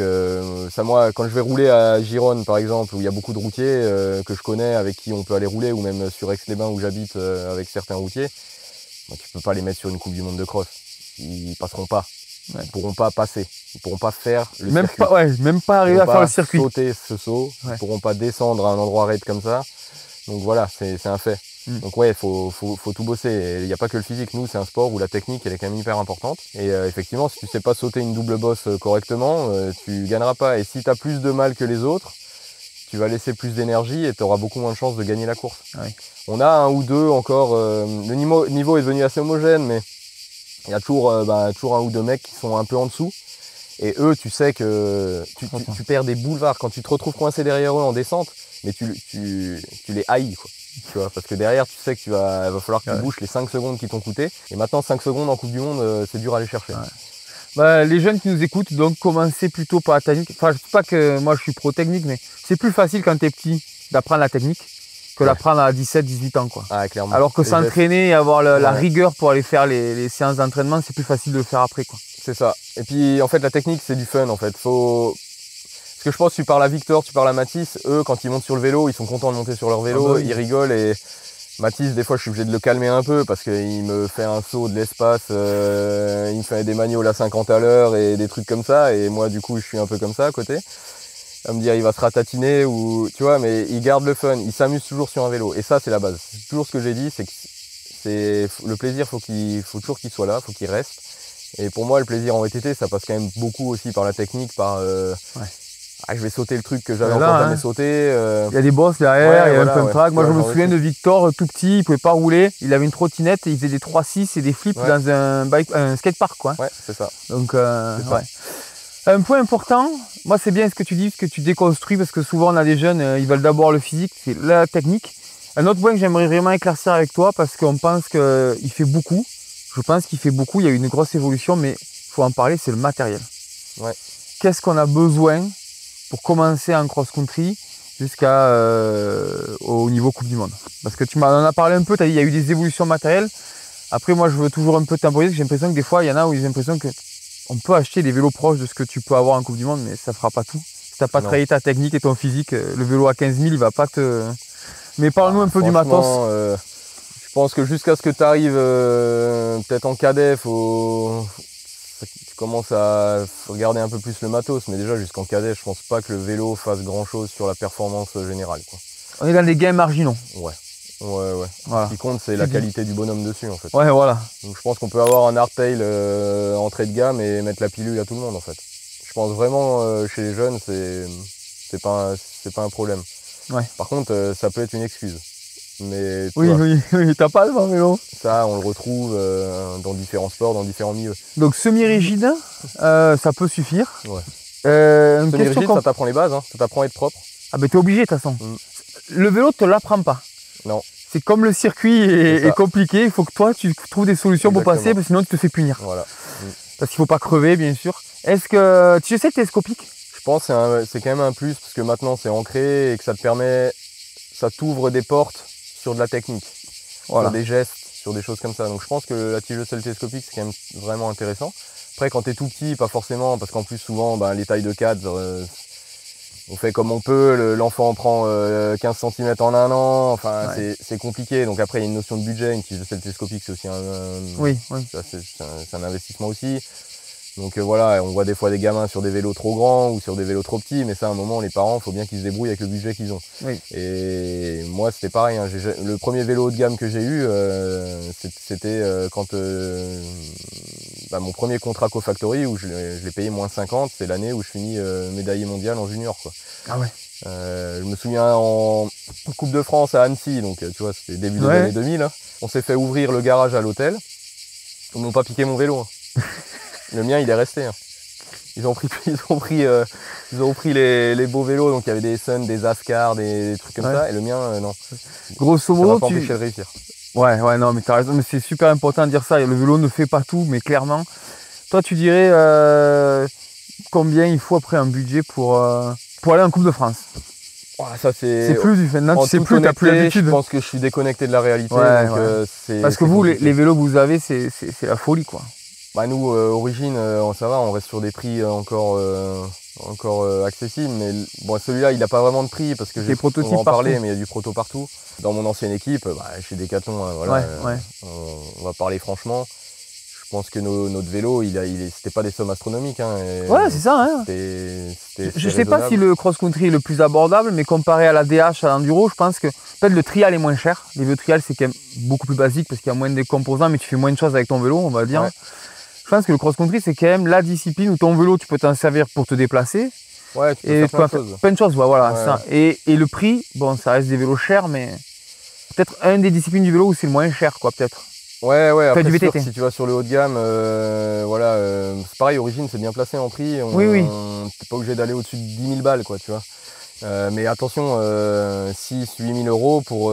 moi, quand je vais rouler à Gironde, par exemple, où il y a beaucoup de routiers que je connais, avec qui on peut aller rouler, ou même sur Aix-les-Bains où j'habite avec certains routiers, tu peux pas les mettre sur une Coupe du Monde de cross. Ils passeront pas. Ouais. Ils pourront pas passer. Ils pourront pas faire le circuit. Même pas arriver à faire le circuit. Ils pourront pas sauter ce saut. Ouais. Ils pourront pas descendre à un endroit raide comme ça. Donc voilà, c'est un fait. Donc ouais, faut tout bosser. Il n'y a pas que le physique. Nous, c'est un sport où la technique, elle est quand même hyper importante. Et effectivement, si tu sais pas sauter une double bosse correctement, tu gagneras pas. Et si tu as plus de mal que les autres, tu vas laisser plus d'énergie et tu auras beaucoup moins de chances de gagner la course. Ouais. On a un ou deux encore. Le niveau est devenu assez homogène, mais il y a toujours un ou deux mecs qui sont un peu en dessous. Et eux, tu sais que tu perds des boulevards quand tu te retrouves coincé derrière eux en descente, mais tu les haïs, quoi. Tu vois, parce que derrière, tu sais qu'il va falloir que tu bouges les 5 secondes qui t'ont coûté. Et maintenant, 5 secondes en Coupe du Monde, c'est dur à aller chercher. Ouais. Les jeunes qui nous écoutent, donc commencez plutôt par la technique. Enfin, je ne dis pas que moi je suis pro technique, mais c'est plus facile quand tu es petit d'apprendre la technique que d'apprendre à 17-18 ans, quoi. Ah, clairement. Alors que s'entraîner et avoir la rigueur pour aller faire les séances d'entraînement, c'est plus facile de le faire après, quoi. C'est ça. Et puis, en fait, la technique, c'est du fun, en fait. Parce que je pense que tu parles à Victor, tu parles à Mathis, eux, quand ils montent sur le vélo, ils sont contents de monter sur leur vélo, ils rigolent. Et Mathis, des fois, je suis obligé de le calmer un peu parce qu'il me fait un saut de l'espace, il me fait des magnoles à 50 à l'heure et des trucs comme ça. Et moi, du coup, je suis un peu comme ça à côté. À me dire, il va se ratatiner ou, tu vois, mais il garde le fun, il s'amuse toujours sur un vélo. Et ça, c'est la base. C'est toujours ce que j'ai dit, c'est que le plaisir, faut toujours qu'il soit là, faut qu'il reste. Et pour moi, le plaisir en VTT, ça passe quand même beaucoup aussi par la technique, par je vais sauter le truc que j'avais encore jamais sauté. Il y a des bosses derrière, il y a un pump track. Moi, je me souviens de Victor, tout petit, il pouvait pas rouler. Il avait une trottinette et il faisait des 3-6 et des flips dans un skatepark, quoi. Ouais, c'est ça. Donc, un point important, moi, c'est bien ce que tu dis, ce que tu déconstruis, parce que souvent, on a des jeunes, ils veulent d'abord le physique, c'est la technique. Un autre point que j'aimerais vraiment éclaircir avec toi, parce qu'on pense qu'il fait beaucoup. Je pense qu'il fait beaucoup, il y a eu une grosse évolution, mais il faut en parler, c'est le matériel. Ouais. Qu'est-ce qu'on a besoin pour commencer en cross-country jusqu'à au niveau Coupe du Monde? Parce que tu m'en as parlé un peu, tu as dit qu'il y a eu des évolutions matérielles. Après, moi, je veux toujours un peu temporiser, j'ai l'impression que des fois, il y en a où j'ai l'impression qu'on peut acheter des vélos proches de ce que tu peux avoir en Coupe du Monde, mais ça ne fera pas tout. Si tu n'as pas travaillé ta technique et ton physique, le vélo à 15 000, il va pas te... Mais parle-nous un peu du matos. Je pense que jusqu'à ce que tu arrives peut-être en cadet, tu commences à regarder un peu plus le matos. Mais déjà, jusqu'en cadet, je pense pas que le vélo fasse grand-chose sur la performance générale, quoi. On est dans des gains marginaux. Ouais. Voilà. Ce qui compte, c'est la qualité du bonhomme dessus, en fait. Ouais, voilà. Donc je pense qu'on peut avoir un hardtail entrée de gamme et mettre la pilule à tout le monde, en fait. Je pense vraiment, chez les jeunes, c'est pas un problème. Ouais. Par contre, ça peut être une excuse. Mais oui, t'as pas le vent vélo. Ça, on le retrouve dans différents sports, dans différents milieux. Donc semi-rigide, ça peut suffire. Ouais. Semi-rigide, ça t'apprend les bases, hein. Ça t'apprend à être propre. Ah ben t'es obligé de toute façon. Le vélo te l'apprend pas. Non. C'est comme le circuit est compliqué, il faut que toi tu trouves des solutions pour passer, parce que sinon tu te fais punir. Voilà. Parce qu'il faut pas crever, bien sûr. Est-ce que tu sais le télescopique? pense que c'est quand même un plus parce que maintenant c'est ancré et que ça te permet, ça t'ouvre des portes sur de la technique, Voilà. sur des gestes, sur des choses comme ça. Donc je pense que la tige de sel télescopique c'est quand même vraiment intéressant. Après quand t'es tout petit, pas forcément, parce qu'en plus souvent les tailles de cadre, on fait comme on peut, l'enfant prend 15 cm en un an, enfin c'est compliqué. Donc après il y a une notion de budget, une tige de sel télescopique c'est aussi c'est un investissement aussi. Donc voilà, on voit des fois des gamins sur des vélos trop grands ou sur des vélos trop petits, mais ça à un moment les parents, il faut bien qu'ils se débrouillent avec le budget qu'ils ont. Oui. Et moi c'était pareil, hein. Le premier vélo haut de gamme que j'ai eu, c'était quand mon premier contrat Co-Factory où je l'ai payé moins 50, c'est l'année où je finis médaillé mondial en junior, quoi. Ah ouais. Je me souviens en Coupe de France à Annecy, donc tu vois c'était début des années 2000, hein. On s'est fait ouvrir le garage à l'hôtel, ils m'ont pas piqué mon vélo, hein. Le mien, il est resté, hein. Ils ont pris les beaux vélos, donc il y avait des Sun, des Ascar, des trucs comme ça, et le mien, non. Grosso Ça modo, m'a pas empêché de réussir. Ouais, non, mais t'as raison, mais c'est super important de dire ça. Le vélo ne fait pas tout, mais clairement. Toi, tu dirais combien il faut après un budget pour aller en Coupe de France? Ça c'est plus du fait. Non, tu sais plus, t'as plus l'habitude. Je pense que je suis déconnecté de la réalité. Ouais, donc, ouais. Parce que vous, les vélos que vous avez, c'est la folie, quoi. Nous, origine, ça va, on reste sur des prix encore accessibles, mais bon, celui-là, il n'a pas vraiment de prix parce que on va en parler, mais il y a du proto partout. Dans mon ancienne équipe, chez Decathlon, voilà, on va parler franchement. Je pense que notre vélo, c'était pas des sommes astronomiques. Hein, ouais, c'est ça. Hein. Je sais pas si le cross-country est le plus abordable, mais comparé à la DH, à l'enduro, je pense que peut-être le trial est moins cher. Les vélos trial, c'est quand même beaucoup plus basique parce qu'il y a moins de composants, mais tu fais moins de choses avec ton vélo, on va dire. Ouais. Je pense que le cross-country, c'est quand même la discipline où ton vélo, tu peux t'en servir pour te déplacer. Ouais, tu peux faire plein de choses. Voilà, ouais. Ça. Et le prix, bon, ça reste des vélos chers, mais peut-être une des disciplines du vélo où c'est le moins cher, quoi, peut-être. Ouais, après, du VTT. Si tu vas sur le haut de gamme, c'est pareil, Origine, c'est bien placé en prix. Oui. T'es pas obligé d'aller au-dessus de 10 000 balles, quoi, tu vois. Mais attention, 6-8 000 euros pour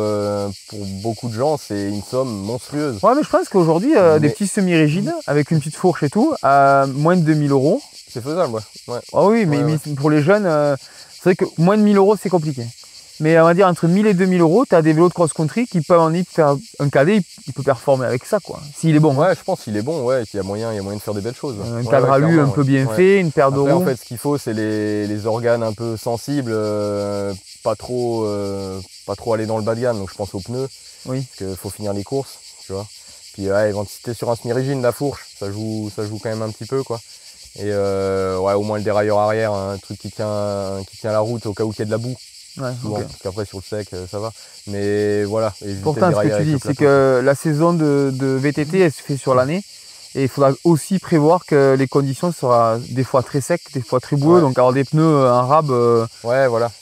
beaucoup de gens, c'est une somme monstrueuse. Ouais, mais je pense qu'aujourd'hui, des petits semi-rigides, avec une petite fourche et tout, à moins de 2 000 euros. C'est faisable, ouais. Ah oui, mais pour les jeunes, c'est vrai que moins de 1 000 euros, c'est compliqué. Mais on va dire entre 1 000 et 2 000 euros, tu as des vélos de cross-country qui peuvent en faire un cadet, il peut performer avec ça, quoi. S'il est bon. Ouais, je pense qu'il est bon, qu'il y a moyen de faire des belles choses. Un cadre alu un peu bien fait, une paire de roues. En fait, ce qu'il faut, c'est les organes un peu sensibles, pas trop aller dans le bas de gamme. Donc je pense aux pneus, parce qu'il faut finir les courses, tu vois. Puis si t'es sur un semi-rigide, la fourche, ça joue quand même un petit peu, quoi. Et au moins le dérailleur arrière, un truc qui tient la route au cas où il y a de la boue. Ouais, souvent, parce qu'après sur le sec ça va, mais voilà. Pourtant, ce que tu dis, c'est que la saison de VTT elle se fait sur l'année et il faudra aussi prévoir que les conditions seront des fois très secs, des fois très boueux, donc avoir des pneus en rab,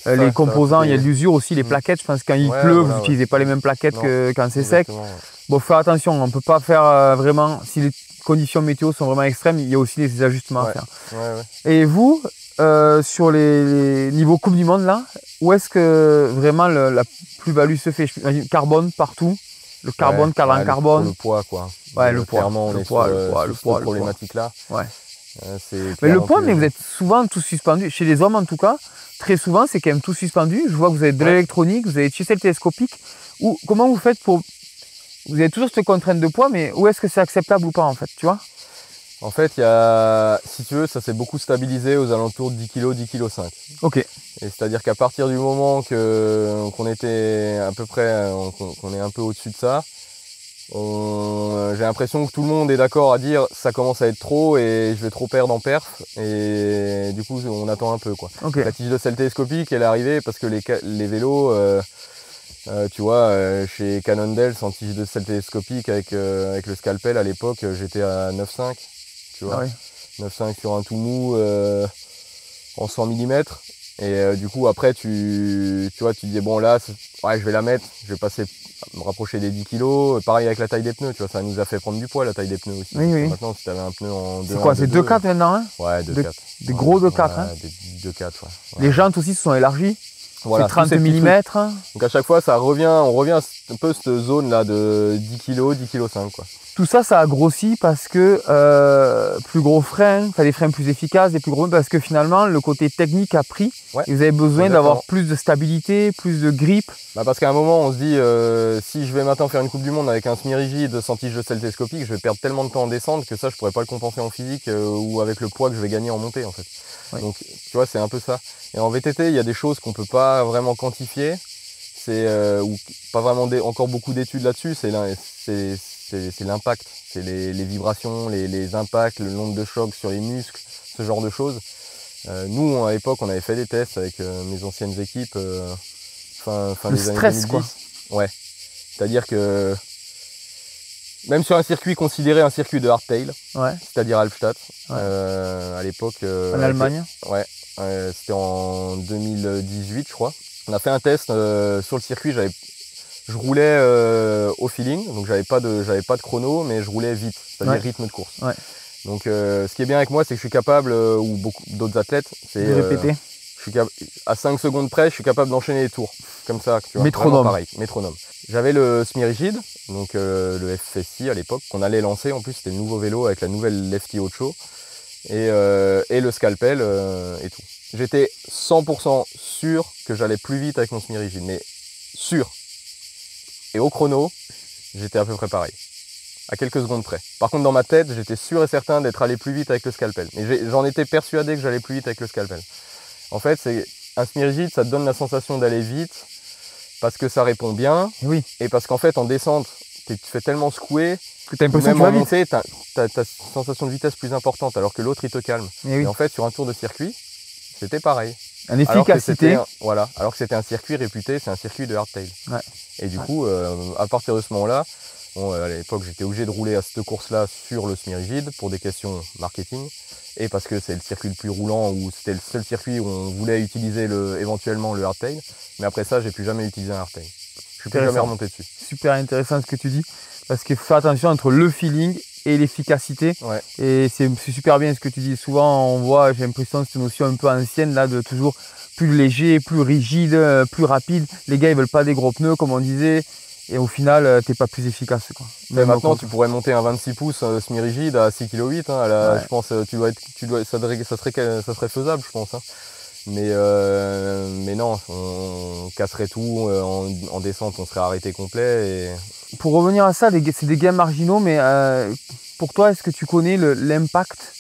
les composants, il y a de l'usure aussi, les plaquettes, je pense que quand il pleut, vous n'utilisez pas les mêmes plaquettes que quand c'est sec. Bon, faut faire attention, on ne peut pas faire vraiment, si les conditions météo sont vraiment extrêmes, il y a aussi des ajustements à faire. Et vous, sur les niveaux Coupe du Monde là, où est-ce que vraiment la plus-value se fait? J'imagine carbone partout, le carbone, cadre en carbone. Le poids, quoi. Ouais, le poids. Clairement, on est sur cette problématique-là. Ouais. Mais le poids, mais vous êtes souvent tous suspendus. Chez les hommes, en tout cas, très souvent, c'est quand même tout suspendu. Je vois que vous avez de l'électronique, vous avez de chez télescopique. Comment vous faites pour... Vous avez toujours cette contrainte de poids, mais où est-ce que c'est acceptable ou pas, en fait, tu vois? En fait, si tu veux, ça s'est beaucoup stabilisé aux alentours de 10 kg, 10 kg 5. Ok. Et c'est-à-dire qu'à partir du moment qu'on était à peu près, qu'on est un peu au-dessus de ça, j'ai l'impression que tout le monde est d'accord à dire ça commence à être trop et je vais trop perdre en perf, et du coup on attend un peu, quoi. Okay. La tige de sel télescopique, elle est arrivée parce que les vélos, tu vois, chez Cannondale, sans tige de sel télescopique avec le scalpel à l'époque, j'étais à 9,5. Tu vois, 9,5 sur un tout mou en 100 mm. Et du coup, après, tu dis, bon, là, je vais la mettre, je vais me rapprocher des 10 kg. Pareil avec la taille des pneus, tu vois, ça nous a fait prendre du poids, la taille des pneus aussi. Oui. Maintenant, si tu avais un pneu en 2,1, c'est quoi, c'est 2,4 maintenant, hein? Ouais, 2,4. Des gros 2,4, hein? Des 2,4, ouais. Les jantes aussi se sont élargies. Voilà, c'est 30 mm. Donc à chaque fois, on revient peu cette zone là de 10 kg, 10 kg 5 quoi. Tout ça, ça a grossi parce que plus gros freins, des freins plus efficaces, des plus gros, parce que finalement, le côté technique a pris. Ouais, et vous avez besoin d'avoir plus de stabilité, plus de grip. Bah parce qu'à un moment, on se dit, si je vais maintenant faire une Coupe du Monde avec un semi-rigide sans tige de selle télescopique, je vais perdre tellement de temps en descente que ça, je pourrais pas le compenser en physique ou avec le poids que je vais gagner en montée en fait. Ouais. Donc, tu vois, c'est un peu ça. Et en VTT, il y a des choses qu'on peut pas vraiment quantifier. C'est ou pas vraiment encore beaucoup d'études là-dessus. C'est l'impact, c'est les vibrations, les impacts, le nombre de chocs sur les muscles, ce genre de choses. Nous, à l'époque, on avait fait des tests avec mes anciennes équipes fin des années 2010. Quoi. Ouais. C'est-à-dire que même sur un circuit considéré un circuit de hardtail, ouais. C'est-à-dire Albstadt, ouais. À l'époque... en Allemagne. Ouais, c'était en 2018, je crois. On a fait un test sur le circuit, je roulais au feeling, donc j'avais pas de chrono, mais je roulais vite, c'est-à-dire ouais. Rythme de course. Ouais. Donc ce qui est bien avec moi, c'est que je suis capable, ou beaucoup d'autres athlètes, c'est de répéter. À 5 secondes près, je suis capable d'enchaîner les tours, comme ça. Tu vois, métronome. Pareil, métronome. J'avais le semi-rigide, donc le FSI à l'époque, qu'on allait lancer. En plus, c'était le nouveau vélo avec la nouvelle Lefty Ocho et le scalpel et tout. J'étais 100% sûr que j'allais plus vite avec mon semi-rigide, mais sûr. Et au chrono, j'étais à peu près pareil, à quelques secondes près. Par contre, dans ma tête, j'étais sûr et certain d'être allé plus vite avec le scalpel. Mais j'en étais persuadé que j'allais plus vite avec le scalpel. En fait, c'est un semi-rigide, ça te donne la sensation d'aller vite parce que ça répond bien. Oui. Et parce qu'en fait, en descente, tu te fais tellement secouer que tu as l'impression même en montée, tu as ta sensation de vitesse plus importante alors que l'autre, il te calme. Et en fait, sur un tour de circuit, c'était pareil. En efficacité. Voilà, alors que c'était un circuit réputé, c'est un circuit de hardtail. Ouais. Et du coup, à partir de ce moment-là, bon, à l'époque, j'étais obligé de rouler à cette course-là sur le semi-rigide pour des questions marketing. Et parce que c'est le circuit le plus roulant, ou c'était le seul circuit où on voulait utiliser éventuellement le hardtail. Mais après ça, j'ai plus jamais utilisé un hardtail. Je suis plus jamais remonté dessus. Super intéressant ce que tu dis. Parce qu'il faut faire attention entre le feeling et l'efficacité. Ouais. Et c'est super bien ce que tu dis. Souvent, on voit, j'ai l'impression, cette notion un peu ancienne là, de toujours plus léger, plus rigide, plus rapide. Les gars, ils veulent pas des gros pneus, comme on disait. Et au final, t'es pas plus efficace. Quoi. Maintenant, tu pourrais monter un 26 pouces semi-rigide à 6,8 kg. Hein, ouais. Je pense ça serait faisable, je pense. Hein. Mais non, on casserait tout. En descente, on serait arrêté complet. Et... Pour revenir à ça, c'est des gains marginaux, mais pour toi, est-ce que tu connais l'impact,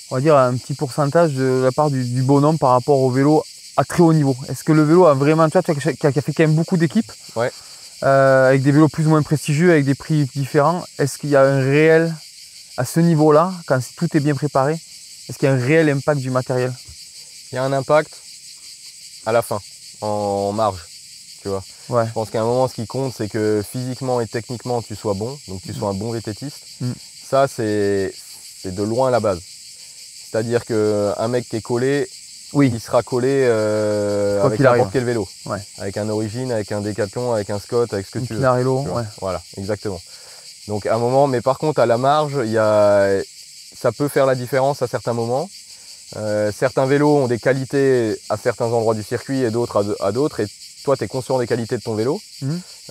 on va dire un petit pourcentage de la part du bonhomme par rapport au vélo à très haut niveau? Est-ce que le vélo a vraiment, tu vois, qui a fait quand même beaucoup d'équipes, ouais. Avec des vélos plus ou moins prestigieux, avec des prix différents, est-ce qu'il y a un réel, à ce niveau-là, quand tout est bien préparé, est-ce qu'il y a un réel impact du matériel? Il y a un impact à la fin, en marge, tu vois. Ouais. Je pense qu'à un moment, ce qui compte, c'est que physiquement et techniquement, tu sois bon, donc tu sois un bon VTTiste. Ça, c'est de loin la base. C'est-à-dire qu'un mec qui est collé, oui. Il sera collé avec n'importe quel vélo. Ouais. Avec un Origin, avec un Decathlon, avec un Scott, avec ce que tu veux. Pinarello, ouais. Voilà, exactement. Donc à un moment, mais par contre à la marge, ça peut faire la différence à certains moments. Certains vélos ont des qualités à certains endroits du circuit et d'autres à d'autres. Et toi, tu es conscient des qualités de ton vélo.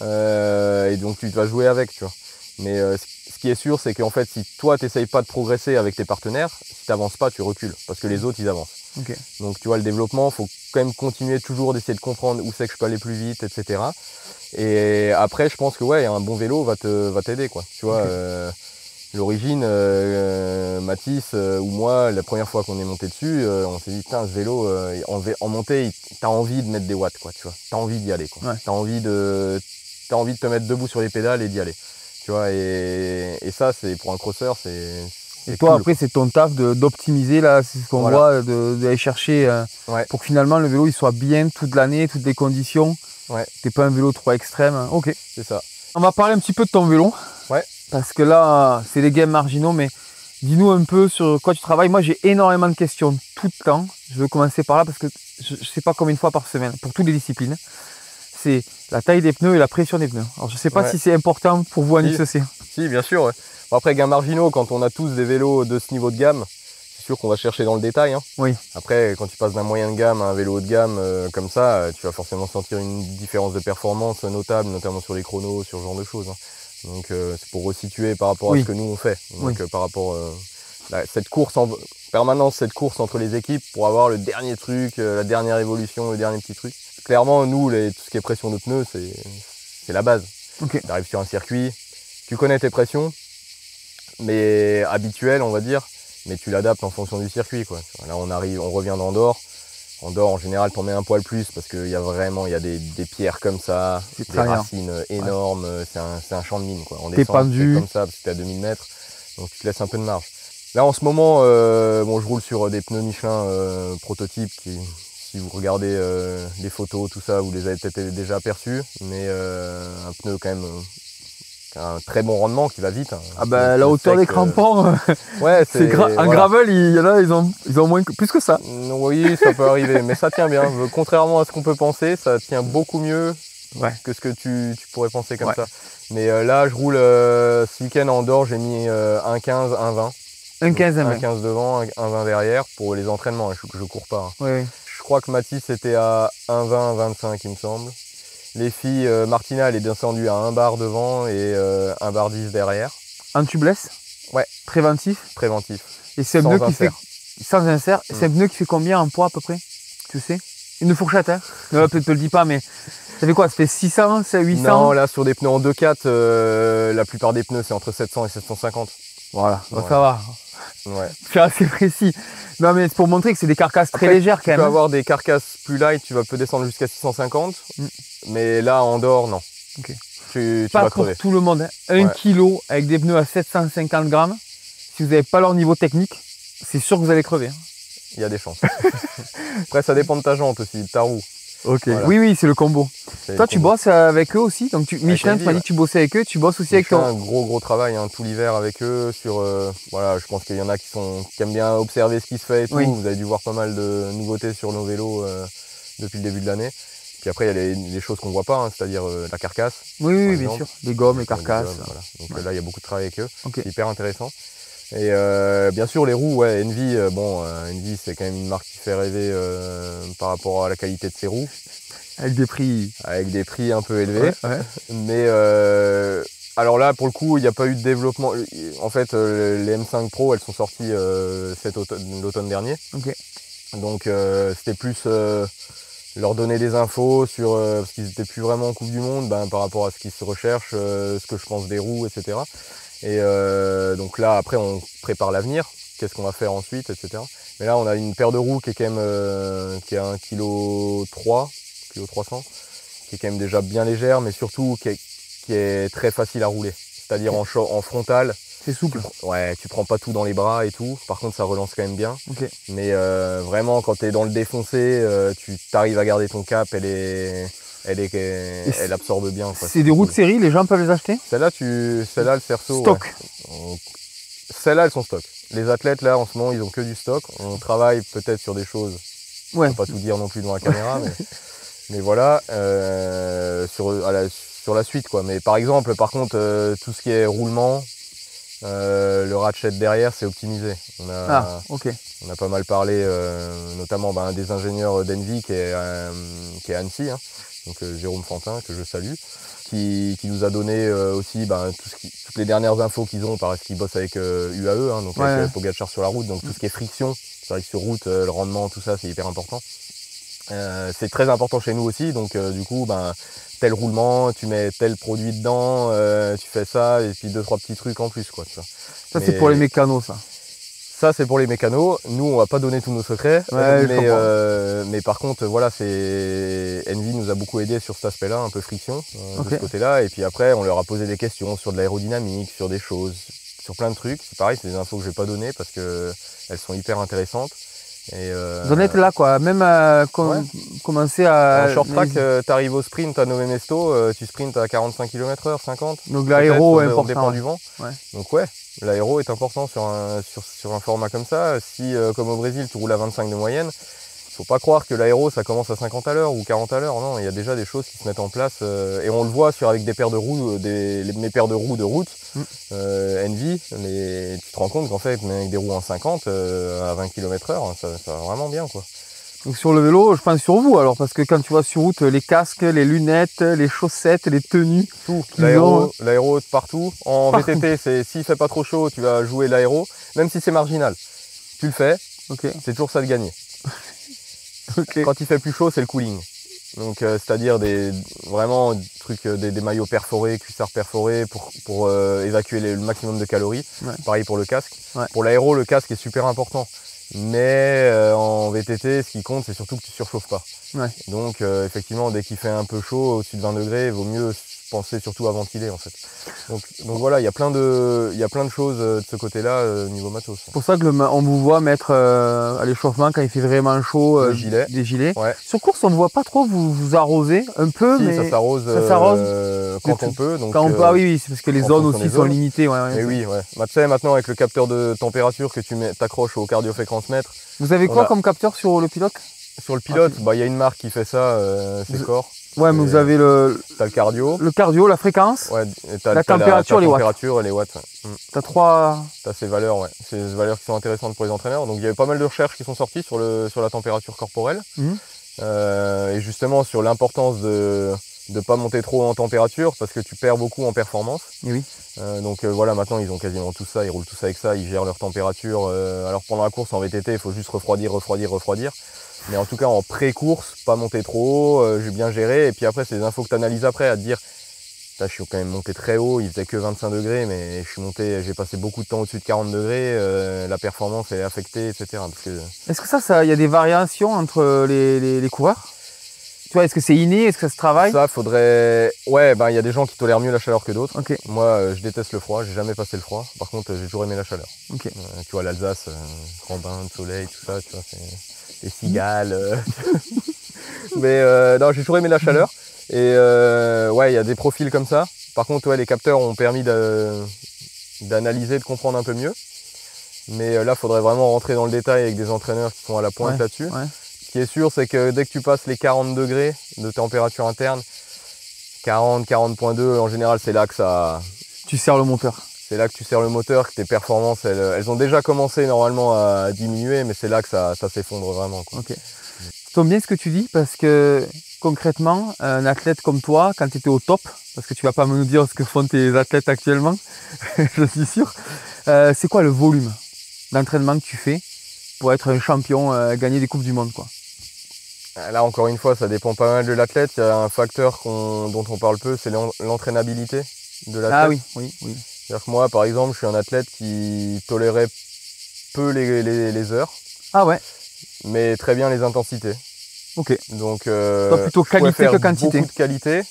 Et donc tu vas jouer avec, tu vois. Mais ce qui est sûr, c'est qu'en fait, si toi, tu n'essayes pas de progresser avec tes partenaires, si tu n'avances pas, tu recules. Parce que les autres, ils avancent. Okay. Donc tu vois, le développement, il faut quand même continuer toujours d'essayer de comprendre où c'est que je peux aller plus vite, etc. Et après, je pense que ouais, un bon vélo va t'aider, quoi. Tu vois, okay. L'origine, Mathis ou moi, la première fois qu'on est monté dessus, on s'est dit, putain, ce vélo, en montée, t'as envie de mettre des watts, quoi, tu vois. T'as envie d'y aller, quoi. Ouais. T'as envie de te mettre debout sur les pédales et d'y aller. Tu vois, et ça, c'est pour un crosseur, c'est... Et toi, cool. Après, c'est ton taf d'optimiser, là, c'est ce qu'on voit, d'aller chercher ouais. Pour que finalement le vélo il soit bien toute l'année, toutes les conditions. Ouais. T'es pas un vélo trop extrême. Ok. C'est ça. On va parler un petit peu de ton vélo. Ouais. Parce que là, c'est des gains marginaux, mais dis-nous un peu sur quoi tu travailles. Moi, j'ai énormément de questions tout le temps. Je veux commencer par là parce que je ne sais pas combien de fois par semaine, pour toutes les disciplines. C'est la taille des pneus et la pression des pneus. Alors, je ne sais pas si c'est important pour vous à Si, bien sûr. Ouais. Bon, après, gains marginaux, quand on a tous des vélos de ce niveau de gamme, c'est sûr qu'on va chercher dans le détail. Hein. Oui. Après, quand tu passes d'un moyen de gamme à un vélo haut de gamme comme ça, tu vas forcément sentir une différence de performance notable, notamment sur les chronos, sur ce genre de choses. Hein. Donc c'est pour resituer par rapport à ce que nous on fait. Donc par rapport cette course en permanence, cette course entre les équipes pour avoir le dernier truc, la dernière évolution, le dernier petit truc. Clairement, nous, tout ce qui est pression de pneus, c'est la base. Okay. Tu arrives sur un circuit, tu connais tes pressions, mais habituelles, on va dire, mais tu l'adaptes en fonction du circuit, quoi. Là, on revient d'Andorre. Andorre, en général, t'en mets un poil plus parce qu'il y a des pierres comme ça, des racines énormes. C'est un champ de mine, quoi. En descente, c'est comme ça parce que t'es à 2000 mètres, donc tu te laisses un peu de marge. Là, en ce moment, bon, je roule sur des pneus Michelin prototypes qui, si vous regardez les photos, tout ça, vous les avez peut-être déjà aperçus, mais un pneu quand même un très bon rendement qui va vite. Hein, la hauteur des crampons, ouais, c'est en gravel, il y en a, ils ont moins plus que ça. Oui, ça peut arriver, mais ça tient bien. Contrairement à ce qu'on peut penser, ça tient beaucoup mieux que ce que tu pourrais penser comme ça. Mais là, je roule ce week-end en Andorre, j'ai mis 1,15, 1,20. 1,15 devant, 1,20 derrière pour les entraînements. Je cours pas. Hein. Oui. Je crois que Mathis était à 1,20, 1,25 il me semble. Les filles, Martina, elle est descendue à 1 bar devant et 1 bar 10 derrière. Un tubeless? Ouais. Préventif? Préventif. Et c'est un pneu qui fait... Sans insert. C'est un pneu qui fait combien en poids à peu près? Tu sais? Une fourchette, hein? Peut-être te le dis pas, mais ça fait quoi? Ça fait 600, 800? Non, là, sur des pneus en 2.4, la plupart des pneus, c'est entre 700 et 750. Voilà, ça va. Ouais. C'est assez précis. Non, mais c'est pour montrer que c'est des carcasses très légères quand même. Tu peux avoir des carcasses plus light, tu peux descendre jusqu'à 650. Mais là, en dehors, non. Okay. Tu pas vas pour crever. tout le monde. Hein. 1 kg avec des pneus à 750 grammes. Si vous n'avez pas leur niveau technique, c'est sûr que vous allez crever. Hein. Il y a des chances. Après, ça dépend de ta jante aussi, de ta roue. Okay. Voilà. Oui, c'est le combo. Toi, tu bosses avec eux aussi. Donc, Michelin, tu m'as dit que tu bossais avec eux. Tu bosses aussi avec eux. Un gros travail tout l'hiver avec eux. Voilà, je pense qu'il y en a qui aiment bien observer ce qui se fait et tout. Vous avez dû voir pas mal de nouveautés sur nos vélos depuis le début de l'année. Puis après, il y a les choses qu'on voit pas, c'est-à-dire la carcasse. Oui, bien sûr. Les gommes, les carcasses. Voilà. Donc là, il y a beaucoup de travail avec eux. C'est hyper intéressant. Et bien sûr, les roues, Envy, Envy, c'est quand même une marque qui fait rêver par rapport à la qualité de ses roues. Avec des prix un peu élevés. Mais alors là, pour le coup, il n'y a pas eu de développement. En fait, les M5 Pro, elles sont sorties l'automne dernier. Donc c'était plus leur donner des infos sur parce qu'ils n'étaient plus vraiment en Coupe du Monde par rapport à ce qui se recherche, ce que je pense des roues, etc. Et donc là, après, on prépare l'avenir. Qu'est-ce qu'on va faire ensuite, etc. Mais là, on a une paire de roues qui est quand même qui a 1,3 kg, 300 kg, qui est quand même déjà bien légère, mais surtout qui est très facile à rouler. C'est-à-dire en frontal. C'est souple. Tu prends pas tout dans les bras et tout. Par contre, ça relance quand même bien. Mais vraiment, quand tu es dans le défoncé, tu arrives à garder ton cap. Elle absorbe bien. C'est des roues de série, les gens peuvent les acheter? Celle-là, le Cerceau. Stock. Celles-là, elles sont stock. Les athlètes, là, en ce moment, ils ont que du stock. On travaille peut-être sur des choses. Je ne peux pas tout dire non plus dans la caméra, mais voilà, sur la suite, quoi. Mais par exemple, tout ce qui est roulement, le ratchet derrière, c'est optimisé. On a pas mal parlé, notamment des ingénieurs d'Envy qui est à Annecy, hein, donc Jérôme Fantin, que je salue, qui nous a donné aussi toutes les dernières infos qu'ils ont, parce qu'ils bossent avec UAE, hein, donc avec Pogacar sur la route, donc tout ce qui est friction, c'est vrai que sur route, le rendement, tout ça, c'est hyper important. C'est très important chez nous aussi, donc du coup, tel roulement, tu mets tel produit dedans, tu fais ça, et puis 2-3 petits trucs en plus, quoi. Tu vois. Ça, c'est pour les mécanos, ça. Ça, c'est pour les mécanos. Nous, on va pas donner tous nos secrets, mais par contre, voilà, Envy nous a beaucoup aidé sur cet aspect-là, un peu friction, de ce côté-là, et puis après, on leur a posé des questions sur de l'aérodynamique, sur des choses, sur plein de trucs. C'est pareil, c'est des infos que je vais pas donner parce que elles sont hyper intéressantes. Vous en êtes là, quoi. Même commencer à... En short track, tu arrives au sprint à Nové Mesto, tu sprintes à 45 km/h, 50. Donc l'aéro est important. Dépend du vent. Donc l'aéro est important sur un format comme ça. Si, comme au Brésil, tu roules à 25 de moyenne, faut pas croire que l'aéro ça commence à 50 à l'heure ou 40 à l'heure. Non, il y a déjà des choses qui se mettent en place et on le voit avec des paires de roues, mes paires de roues de route, Envy. Tu te rends compte qu'en fait, avec des roues en 50 à 20 km/h, ça va vraiment bien quoi. Donc sur le vélo, je pense sur vous alors, parce que quand tu vas sur route, les casques, les lunettes, les chaussettes, les tenues, tout, l'aéro partout. En VTT, s'il fait pas trop chaud, tu vas jouer l'aéro, même si c'est marginal. Tu le fais, c'est toujours ça de gagner. Quand il fait plus chaud, c'est le cooling. Donc c'est-à-dire vraiment des maillots perforés, cuissards perforés pour évacuer le maximum de calories. Pareil pour le casque. Pour l'aéro, le casque est super important. Mais en VTT, ce qui compte, c'est surtout que tu surchauffes pas. Donc effectivement, dès qu'il fait un peu chaud, au-dessus de 20 degrés, il vaut mieux penser surtout à ventiler en fait. Donc voilà, il y a plein de choses de ce côté-là niveau matos. C'est pour ça que on vous voit mettre à l'échauffement quand il fait vraiment chaud des gilets. Sur course, on ne voit pas trop vous arroser un peu, mais ça s'arrose quand on peut. Donc, quand on peut, oui, c'est parce que les zones aussi sont limitées. Mais oui, tu sais, maintenant avec le capteur de température que tu t'accroches au cardiofréquence-mètre. Vous avez quoi comme capteur sur le pilote? Sur le pilote, il y a une marque qui fait ça, c'est Core. Ouais, mais vous avez t'as le cardio. Le cardio, la fréquence. Ouais, et la température, les watts. La température et les watts. T'as trois. T'as ces valeurs, ces valeurs qui sont intéressantes pour les entraîneurs. Donc il y avait pas mal de recherches qui sont sorties sur la température corporelle. Et justement sur l'importance de ne pas monter trop en température parce que tu perds beaucoup en performance. Et oui. Donc voilà, maintenant ils ont quasiment tout ça, ils roulent tous avec ça, ils gèrent leur température. Alors pendant la course en VTT, il faut juste refroidir. Mais en tout cas en pré-course, pas monter trop haut, j'ai bien géré. Et puis après, c'est des infos que tu analyses après à te dire, là, je suis quand même monté très haut, il faisait que 25 degrés, mais j'ai passé beaucoup de temps au-dessus de 40 degrés, la performance est affectée, etc. Est-ce que il y a des variations entre les coureurs? Tu vois, est-ce que c'est inné? Est-ce que ça se travaille? Ça, faudrait... Ouais, il y a des gens qui tolèrent mieux la chaleur que d'autres. Moi, je déteste le froid, j'ai jamais passé le froid. Par contre, j'ai toujours aimé la chaleur. Tu vois, l'Alsace, grand bain de soleil, tout ça, tu vois, les cigales. Mais non, j'ai toujours aimé la chaleur. Et il y a des profils comme ça. Par contre, les capteurs ont permis d'analyser, de comprendre un peu mieux. Mais là, il faudrait vraiment rentrer dans le détail avec des entraîneurs qui sont à la pointe là-dessus. Ce qui est sûr, c'est que dès que tu passes les 40 degrés de température interne, 40.2, en général, c'est là que ça... Tu serres le moteur. C'est là que tu serres le moteur, que tes performances, elles ont déjà commencé normalement à diminuer, mais c'est là que ça s'effondre vraiment. Ça tombe bien ce que tu dis, parce que concrètement, un athlète comme toi, quand tu étais au top, parce que tu vas pas me nous dire ce que font tes athlètes actuellement, je suis sûr, c'est quoi le volume d'entraînement que tu fais pour être un champion, gagner des Coupes du Monde, quoi? Là, encore une fois, ça dépend pas mal de l'athlète. Il y a un facteur dont on parle peu, c'est l'entraînabilité de l'athlète. Ah oui. C'est-à-dire que moi, par exemple, je suis un athlète qui tolérait peu les heures. Ah ouais. Mais très bien les intensités. Donc, toi, plutôt qualité que quantité. Beaucoup de qualité.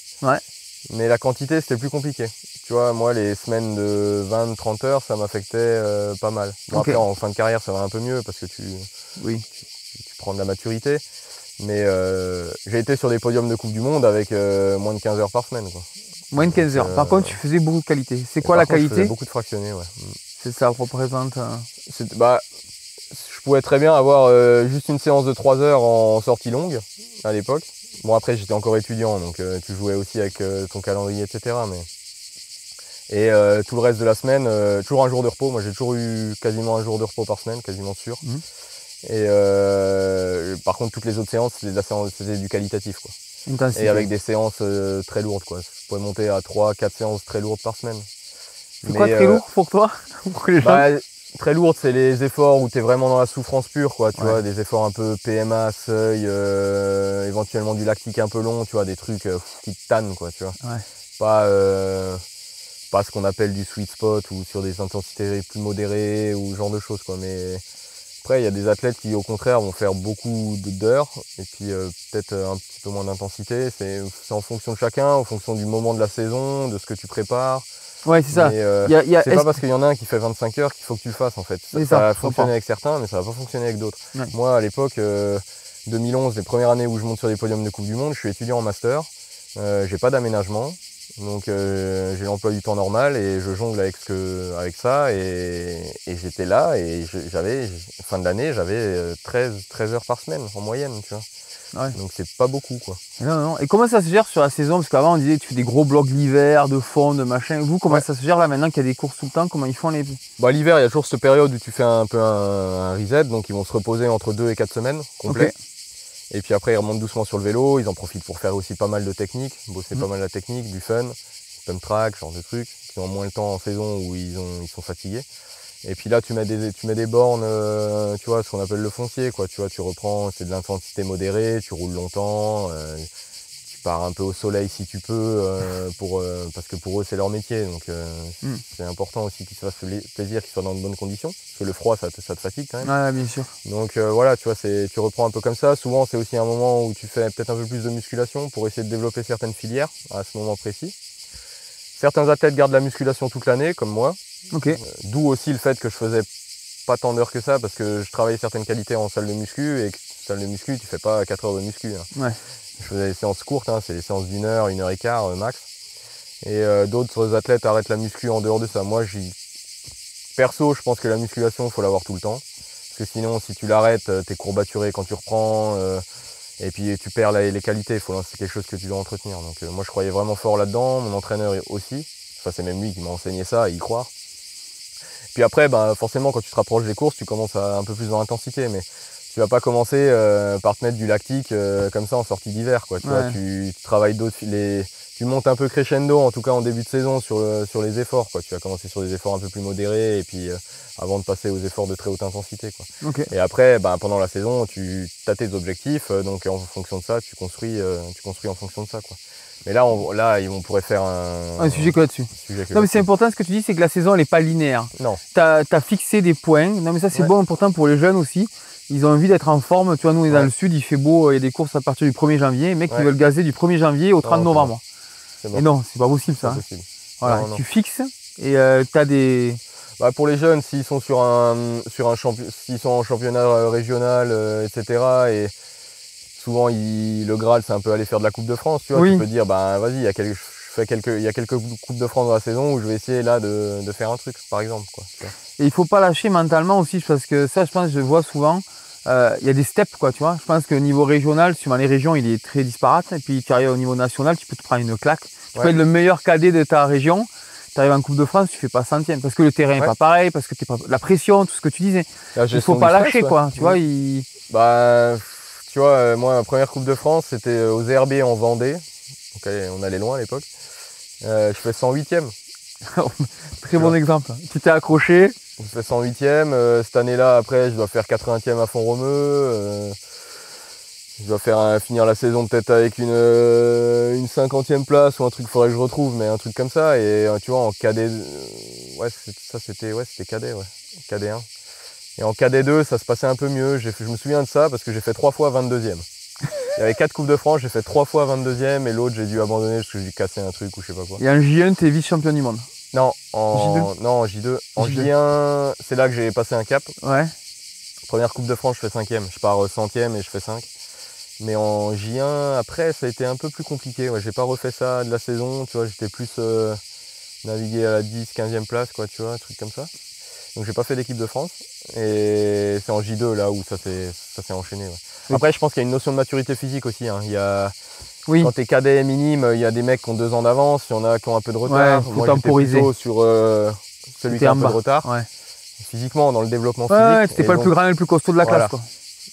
Mais la quantité, c'était plus compliqué. Tu vois, moi, les semaines de 20-30 heures, ça m'affectait pas mal. Bon, après, en fin de carrière, ça va un peu mieux parce que tu prends de la maturité. Mais j'ai été sur des podiums de Coupe du Monde avec moins de 15 heures par semaine. Moins de 15 heures. Par contre, tu faisais beaucoup de qualité. C'est quoi la qualité? Je faisais beaucoup de fractionnés, C'est ça, représente... je pouvais très bien avoir juste une séance de 3 heures en sortie longue à l'époque. Bon, après, j'étais encore étudiant, donc tu jouais aussi avec ton calendrier, etc. Et tout le reste de la semaine, toujours un jour de repos. Moi, j'ai toujours eu quasiment un jour de repos par semaine, quasiment sûr. Et par contre, toutes les autres séances, c'était du qualitatif, quoi. Intensité. Et avec des séances très lourdes, quoi. Je pouvais monter à 3-4 séances très lourdes par semaine. C'est quoi très lourd pour toi? Pour les gens très lourde, c'est les efforts où tu es vraiment dans la souffrance pure, quoi. Tu vois, des efforts un peu PMA, seuil, éventuellement du lactique un peu long, tu vois, des trucs qui te tannent, quoi, tu vois. Pas ce qu'on appelle du sweet spot ou sur des intensités plus modérées ou ce genre de choses, quoi. Mais après, il y a des athlètes qui, au contraire, vont faire beaucoup d'heures et puis peut-être un petit peu moins d'intensité. C'est en fonction de chacun, en fonction du moment de la saison, de ce que tu prépares. Ouais, c'est ça. C'est pas parce qu'il y en a un qui fait 25 heures qu'il faut que tu le fasses, en fait. Ça a fonctionné avec certains, mais ça va pas fonctionner avec d'autres. Moi, à l'époque, 2011, les premières années où je monte sur des podiums de Coupe du Monde, je suis étudiant en master. J'ai pas d'aménagement. Donc j'ai l'emploi du temps normal et je jongle avec ça et j'étais là et fin de l'année, j'avais 13 heures par semaine en moyenne, tu vois. Ouais. Donc c'est pas beaucoup, quoi. Non. Et comment ça se gère sur la saison? Parce qu'avant on disait tu fais des gros blocs l'hiver, de fond, de machin. Vous, comment ça se gère là maintenant qu'il y a des courses tout le temps? Comment ils font les... Bah, l'hiver, il y a toujours cette période où tu fais un peu un reset, donc ils vont se reposer entre 2 et 4 semaines complets. Okay. Et puis après ils remontent doucement sur le vélo, ils en profitent pour faire aussi pas mal de techniques, bosser pas mal la technique, du fun, pump track, genre de trucs, qui ont moins le temps en saison où ils sont fatigués. Et puis là tu mets des bornes, tu vois, ce qu'on appelle le foncier, quoi. Tu vois, tu reprends, c'est de l'intensité modérée, tu roules longtemps, tu pars un peu au soleil si tu peux, parce que pour eux c'est leur métier, donc c'est important aussi qu'ils se fassent plaisir, qu'ils soient dans de bonnes conditions, parce que le froid ça te fatigue quand même. Ouais, bien sûr. Donc voilà, tu vois, tu reprends un peu comme ça. Souvent c'est aussi un moment où tu fais peut-être un peu plus de musculation pour essayer de développer certaines filières à ce moment précis. Certains athlètes gardent la musculation toute l'année, comme moi. Okay. D'où aussi le fait que je faisais pas tant d'heures que ça, parce que je travaillais certaines qualités en salle de muscu, et que salle de muscu, tu fais pas 4 heures de muscu. Hein. Ouais. Je faisais des séances courtes, hein, c'est des séances d'1 heure, 1 heure et quart max. Et d'autres athlètes arrêtent la muscu en dehors de ça. Moi, perso, je pense que la musculation, il faut l'avoir tout le temps. Parce que sinon, si tu l'arrêtes, t'es courbaturé quand tu reprends. Et puis tu perds les qualités, c'est quelque chose que tu dois entretenir. Donc moi je croyais vraiment fort là-dedans, mon entraîneur aussi. Enfin, c'est même lui qui m'a enseigné ça, et y croire. Puis après, forcément quand tu te rapproches des courses, tu commences un peu plus dans l'intensité, mais tu vas pas commencer par te mettre du lactique comme ça en sortie d'hiver, quoi. Tu vois, tu travailles tu montes un peu crescendo, en tout cas en début de saison, sur les efforts, quoi. Tu vas commencer sur des efforts un peu plus modérés, et puis avant de passer aux efforts de très haute intensité, quoi. Okay. Et après, pendant la saison, tu as tes objectifs, donc en fonction de ça, tu construis en fonction de ça, quoi. Mais là, on pourrait faire un sujet que là-dessus. Non, mais c'est important ce que tu dis, c'est que la saison, elle n'est pas linéaire. Non. Tu as fixé des points. Non, mais ça, c'est bon, important pour les jeunes aussi. Ils ont envie d'être en forme. Tu vois, nous, on est dans le sud, il fait beau, il y a des courses à partir du 1er janvier. Les mecs, ils veulent gazer du 1er janvier au 30 novembre. Bon. Et non, c'est pas possible, ça. Pas possible. Voilà, non. Tu fixes et tu as des... pour les jeunes, s'ils sont s'ils sont en championnat régional, etc. Et souvent, le Graal, c'est un peu aller faire de la Coupe de France. Tu vois, tu peux dire, vas-y, il y a quelques Coupes de France dans la saison où je vais essayer là de faire un truc, par exemple, quoi. Et il faut pas lâcher mentalement aussi, parce que ça, je pense, je vois souvent. Il y a des steps, quoi, tu vois. Je pense que niveau régional, suivant les régions, il est très disparate. Et puis, tu arrives au niveau national, tu peux te prendre une claque. Tu peux être le meilleur cadet de ta région. Tu arrives en Coupe de France, tu fais pas centième. Parce que le terrain est pas pareil, parce que la pression, tout ce que tu disais. Il faut pas lâcher, quoi. Tu vois, tu vois, moi, ma première Coupe de France, c'était aux Herbiers en Vendée. Donc, on allait loin à l'époque. Je fais 108e. Très bon exemple. Tu t'es accroché. Je fais 108e. Cette année-là, après, je dois faire 80e à Font-Romeu. Je dois finir la saison peut-être avec une 50e place ou un truc, faudrait que je retrouve, mais un truc comme ça. Et tu vois, en cadet, c'était cadet, cadet 1. Et en cadet 2, ça se passait un peu mieux. Je me souviens de ça parce que j'ai fait 3 fois 22e. Il y avait 4 Coupes de France, j'ai fait 3 fois 22e et l'autre, j'ai dû abandonner parce que j'ai cassé un truc ou je sais pas quoi. Et en J1, t'es vice-champion du monde. Non, en J2. En J1, c'est là que j'ai passé un cap. Ouais. Première Coupe de France, je fais 5e. Je pars 100e et je fais 5. Mais en J1, après, ça a été un peu plus compliqué. J'ai pas refait ça de la saison, tu vois, j'étais plus navigué à la 10, 15e place, quoi, tu vois, un truc comme ça. Donc j'ai pas fait d'équipe de France. Et c'est en J2 là où ça s'est enchaîné. Après, je pense qu'il y a une notion de maturité physique aussi. Hein. Quand t'es cadet minime, il y a des mecs qui ont 2 ans d'avance, il y en a qui ont un peu de retard. Moi, j'étais plutôt sur celui qui a un peu de retard. Physiquement, dans le développement physique. Ouais, t'étais pas le plus grand et le plus costaud de la classe, quoi.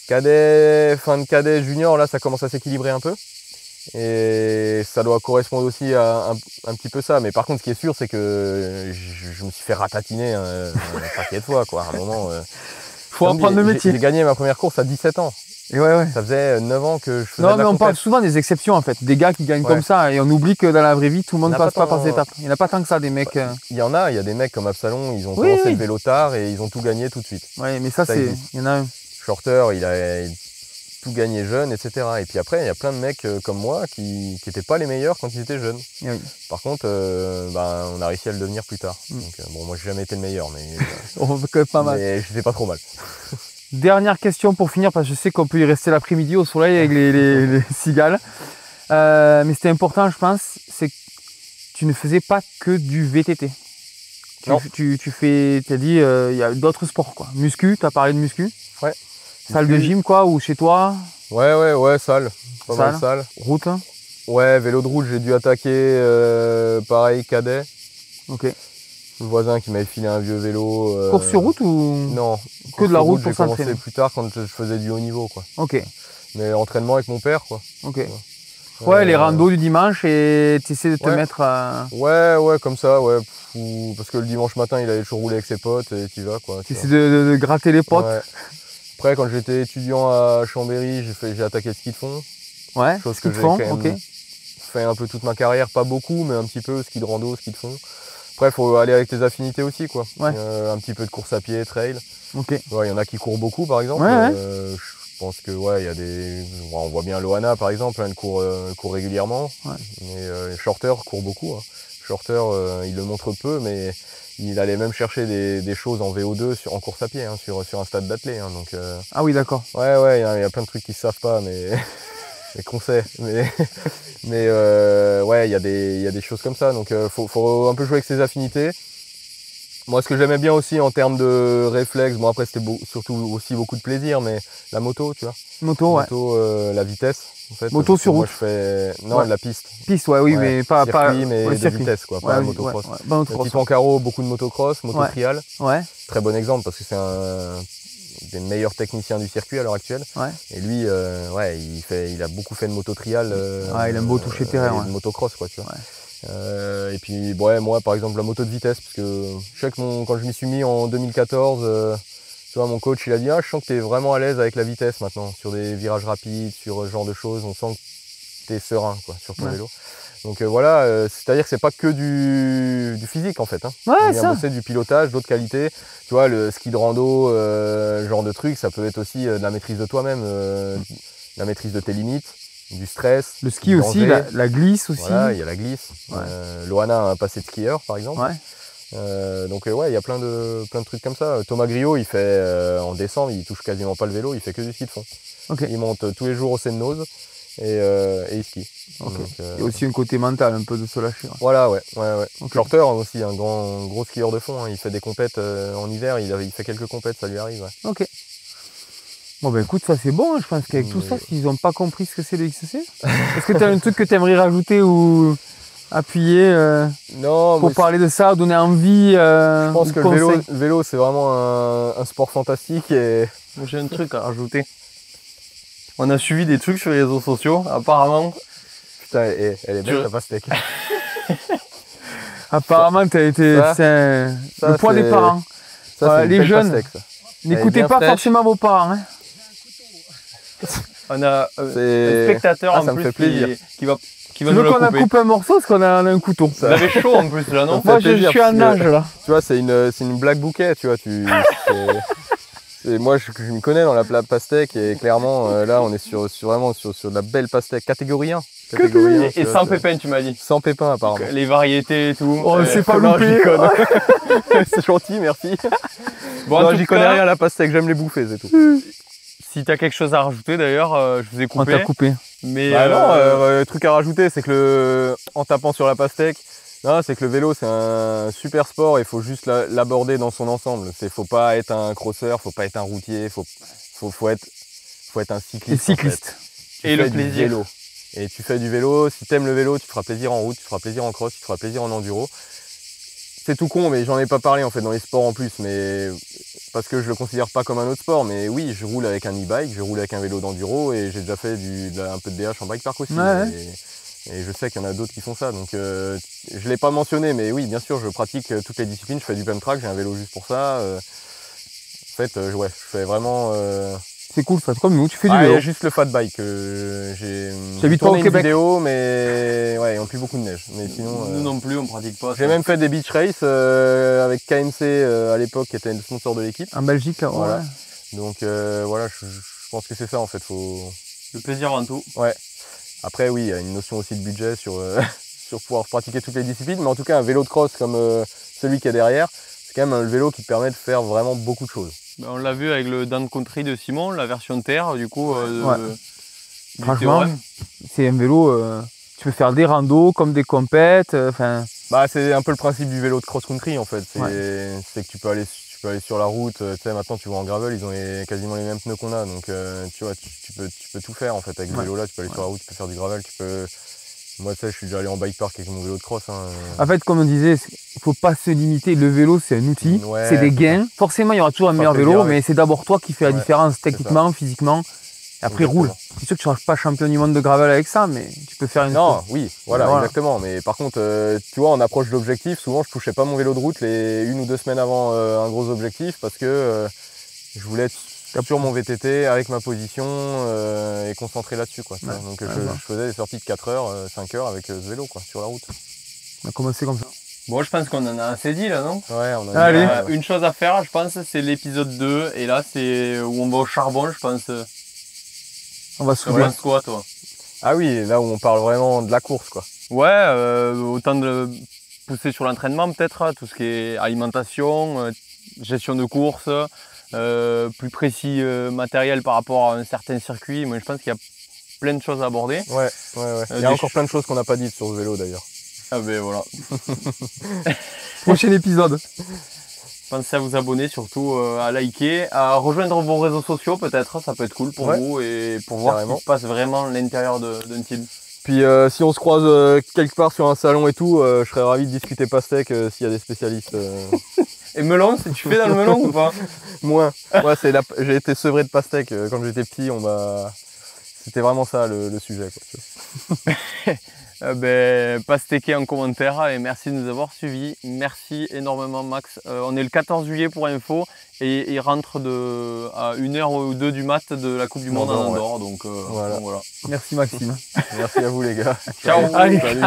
Fin de cadet, junior, là, ça commence à s'équilibrer un peu. Et ça doit correspondre aussi à un petit peu ça. Mais par contre, ce qui est sûr, c'est que je me suis fait ratatiner un paquet de fois, quoi. À un moment, faut apprendre le métier. J'ai gagné ma première course à 17 ans. Et ouais. Ça faisait 9 ans que je faisais Non, de la mais on compète. parle souvent des exceptions, en fait. Des gars qui gagnent comme ça. Et on oublie que dans la vraie vie, tout le monde passe pas par ces étapes. Il n'y en a pas tant que ça, des mecs. Il y en a, il y a des mecs comme Absalon, ils ont commencé le vélo tard et ils ont tout gagné tout de suite. Oui, mais ça c'est. Il y en a un. Shorter, il a tout gagné jeune, etc. Et puis après, il y a plein de mecs comme moi qui n'étaient pas les meilleurs quand ils étaient jeunes. Oui. Par contre, on a réussi à le devenir plus tard. Donc, moi, j'ai jamais été le meilleur, mais on va quand même pas mal. Mais j'étais pas trop mal. Dernière question pour finir, parce que je sais qu'on peut y rester l'après-midi au soleil avec les cigales. Mais c'était important, je pense, c'est tu ne faisais pas que du VTT. Non. Tu as dit, il y a d'autres sports, quoi. Muscu, tu as parlé de muscu. Ouais. Salle de gym, quoi, ou chez toi. Ouais, salle. Pas mal salle. Route. Hein. Ouais, vélo de route, j'ai dû attaquer, pareil, cadet. Ok. Le voisin qui m'avait filé un vieux vélo. Course sur route ou Non. que de la route pour j'ai commencé s'entraîner? plus tard quand je faisais du haut niveau, quoi. Ok. Mais entraînement avec mon père, quoi. Ok. Ouais, les randos du dimanche et tu essaies de te ouais. mettre à... Ouais, comme ça, ouais. Parce que le dimanche matin, il allait toujours rouler avec ses potes et tu vas, quoi. Tu essaies de gratter les potes. Ouais. Après, quand j'étais étudiant à Chambéry, j'ai attaqué le ski de fond. Ouais, chose ski que de fond, j'ai quand même fait un peu toute ma carrière, pas beaucoup, mais un petit peu, ski de rando, ski de fond. Après, il faut aller avec tes affinités aussi, quoi. Ouais. Un petit peu de course à pied, trail. Ok. Ouais, il y en a qui courent beaucoup, par exemple. Ouais. Je pense que ouais, il y a des. On voit bien Loana, par exemple, elle court régulièrement. Ouais. Mais Shorter court beaucoup. Hein. Shorter, il le montre peu, mais il allait même chercher des choses en VO2 en course à pied, hein, sur un stade d'athlée. Hein, donc, Ah oui, d'accord. Ouais, il y a plein de trucs qu'ils ne savent pas, mais qu'on sait. Mais ouais, il y a des choses comme ça. Donc, faut un peu jouer avec ses affinités. Moi, ce que j'aimais bien aussi en termes de réflexe, bon après c'était surtout aussi beaucoup de plaisir, mais la moto, tu vois. Moto, ouais. La vitesse, en fait. Moto sur route. Moi, je fais de la piste. Piste, ouais, oui, mais pas mais de circuit. vitesse, quoi, pas motocross. Motocross. Type en carreau, beaucoup de motocross, moto-trial. Ouais. Très bon exemple parce que c'est un des meilleurs techniciens du circuit à l'heure actuelle. Ouais. Et lui, ouais, il a beaucoup fait de moto-trial. Il aime beau toucher terrain. Et de motocross, quoi, tu vois. Ouais. Et puis ouais, moi par exemple la moto de vitesse, parce que je sais que quand je m'y suis mis en 2014, tu vois, mon coach il a dit je sens que tu es vraiment à l'aise avec la vitesse maintenant, sur des virages rapides, sur ce genre de choses, on sent que tu es serein, quoi, sur ton vélo. Donc voilà, c'est-à-dire que c'est pas que du physique en fait. Hein. Ouais, on vient bosser du pilotage, d'autres qualités. Tu vois, le ski de rando, genre de truc, ça peut être aussi de la maîtrise de toi-même, la maîtrise de tes limites. Du stress. Le ski aussi, la glisse aussi. Voilà, il y a la glisse. Ouais. Loana a un passé de skieur, par exemple. Ouais. Donc ouais, il y a plein de trucs comme ça. Thomas Griot, il fait en décembre, il touche quasiment pas le vélo, il fait que du ski de fond. Okay. Il monte tous les jours au Seine-Noz et il skie. Okay. Donc, il y a aussi un côté mental, un peu de se lâcher. Ouais. Voilà, ouais. Okay. Shorter aussi, un gros skieur de fond. Hein. Il fait des compètes en hiver, il fait quelques compètes, ça lui arrive. Ouais. Ok. Bon ben écoute, ça c'est bon, hein. Je pense qu'avec tout ça, s'ils n'ont pas compris ce que c'est le XC, est-ce que tu as un truc que tu aimerais rajouter ou appuyer non, pour parler de ça, donner envie je pense que le vélo c'est vraiment un sport fantastique. Et j'ai un truc à rajouter. On a suivi des trucs sur les réseaux sociaux, apparemment. Putain, elle est belle ta pastèque. Apparemment, tu as été le poids des parents. Ça, les jeunes, pastèque, n'écoutez pas forcément vos parents. Hein. On a un spectateur en plus qui va nous le couper. Tu veux qu'on coupe un morceau parce qu'on a un couteau. Vous avez chaud en plus là, non? Moi je suis en nage là. Tu vois, c'est une blague bouquet, tu vois. Moi je m'y connais dans la pastèque et clairement là on est vraiment sur de la belle pastèque. Catégorie 1. Et sans pépins, tu m'as dit. Sans pépins apparemment. Donc, les variétés et tout. Oh, c'est pas loupé. C'est gentil, merci. Bon, non, j'y connais rien à la pastèque, j'aime les bouffer, c'est tout. Si t'as quelque chose à rajouter d'ailleurs, je vous ai coupé. On t'a coupé. Mais le truc à rajouter, c'est que en tapant sur la pastèque, c'est que le vélo c'est un super sport, il faut juste l'aborder dans son ensemble. Faut pas être un crosseur, faut pas être un routier, faut être un cycliste. Cycliste. Et le plaisir. Vélo. Et tu fais du vélo, si t'aimes le vélo, tu te feras plaisir en route, tu te feras plaisir en cross, tu te feras plaisir en enduro. C'est tout con, mais j'en ai pas parlé en fait dans les sports en plus, mais parce que je le considère pas comme un autre sport. Mais oui, je roule avec un e-bike, je roule avec un vélo d'enduro et j'ai déjà fait un peu de DH en bike park aussi. Ouais. Et je sais qu'il y en a d'autres qui font ça. Donc je l'ai pas mentionné, mais oui, bien sûr, je pratique toutes les disciplines. Je fais du pump track, j'ai un vélo juste pour ça. En fait, je fais vraiment. C'est cool, comme nous, tu fais du vélo. vélo. Il y a juste le fat bike. J'ai tourné une vidéo, mais ouais, ils n'ont plus beaucoup de neige. Mais sinon, nous non plus, on pratique pas. J'ai même fait des beach races avec KMC à l'époque, qui était le sponsor de l'équipe. En Belgique, là, voilà. Ouais. Donc voilà, je pense que c'est ça en fait. Le plaisir avant tout. Ouais. Après, oui, il y a une notion aussi de budget sur pouvoir pratiquer toutes les disciplines. Mais en tout cas, un vélo de cross comme celui qui est derrière, c'est quand même un vélo qui te permet de faire vraiment beaucoup de choses. On l'a vu avec le Down Country de Simon, la version terre, du coup. Franchement, c'est un vélo, tu peux faire des randos comme des compètes. Bah, c'est un peu le principe du vélo de cross-country en fait. Ouais. C'est que tu peux aller sur la route. Tu sais, maintenant tu vois en gravel, ils ont quasiment les mêmes pneus qu'on a. Donc tu vois, tu peux tout faire en fait avec ce vélo là. Tu peux aller sur la route, tu peux faire du gravel, Moi, tu sais, je suis déjà allé en bike park avec mon vélo de cross. Hein. En fait, comme on disait, il faut pas se limiter. Le vélo, c'est un outil, Ouais, c'est des gains. Forcément, il y aura toujours un meilleur vélo, mais c'est d'abord toi qui fais la différence techniquement, physiquement. Et après, Exactement. roule. C'est sûr que tu ne seras pas champion du monde de gravel avec ça, mais tu peux faire une Non, course. oui, voilà, exactement. Mais par contre, tu vois, en approche de l'objectif, souvent, je touchais pas mon vélo de route les 1 ou 2 semaines avant un gros objectif parce que je voulais être sur mon VTT avec ma position et concentré là-dessus, quoi. Ouais. Donc je faisais des sorties de 4 heures, 5 heures avec ce vélo, quoi, sur la route. On a commencé comme ça. Bon, je pense qu'on en a assez dit là, non? Ouais, on a Allez. Une chose à faire, je pense, c'est l'épisode 2. Et là, c'est où on va au charbon, je pense. On va Sur soulever. un squat, toi. Ah oui, là où on parle vraiment de la course, quoi. Ouais, autant de pousser sur l'entraînement peut-être, tout ce qui est alimentation, gestion de course, plus précis matériel par rapport à un certain circuit. Moi, je pense qu'il y a plein de choses à aborder. Ouais. Il y a encore plein de choses qu'on n'a pas dites sur ce vélo d'ailleurs. Ah ben voilà. Prochain épisode. Pensez à vous abonner, surtout à liker, à rejoindre vos réseaux sociaux peut-être, ça peut être cool pour vous et pour voir ce qui se passe vraiment à l'intérieur d'un team. Puis si on se croise quelque part sur un salon et tout, je serais ravi de discuter pastèque s'il y a des spécialistes. Et melon, tu fais dans le melon ou pas? Moins. Ouais, j'ai été sevré de pastèque quand j'étais petit. C'était vraiment ça le sujet, quoi. Pastéquez en commentaire et merci de nous avoir suivis. Merci énormément Max. On est le 14 juillet pour info et il rentre à 1h ou 2 du mat de la Coupe du Monde en Andorre. Donc, voilà. voilà. Merci Maxime. Merci à vous les gars. Ciao. Allez. Salut.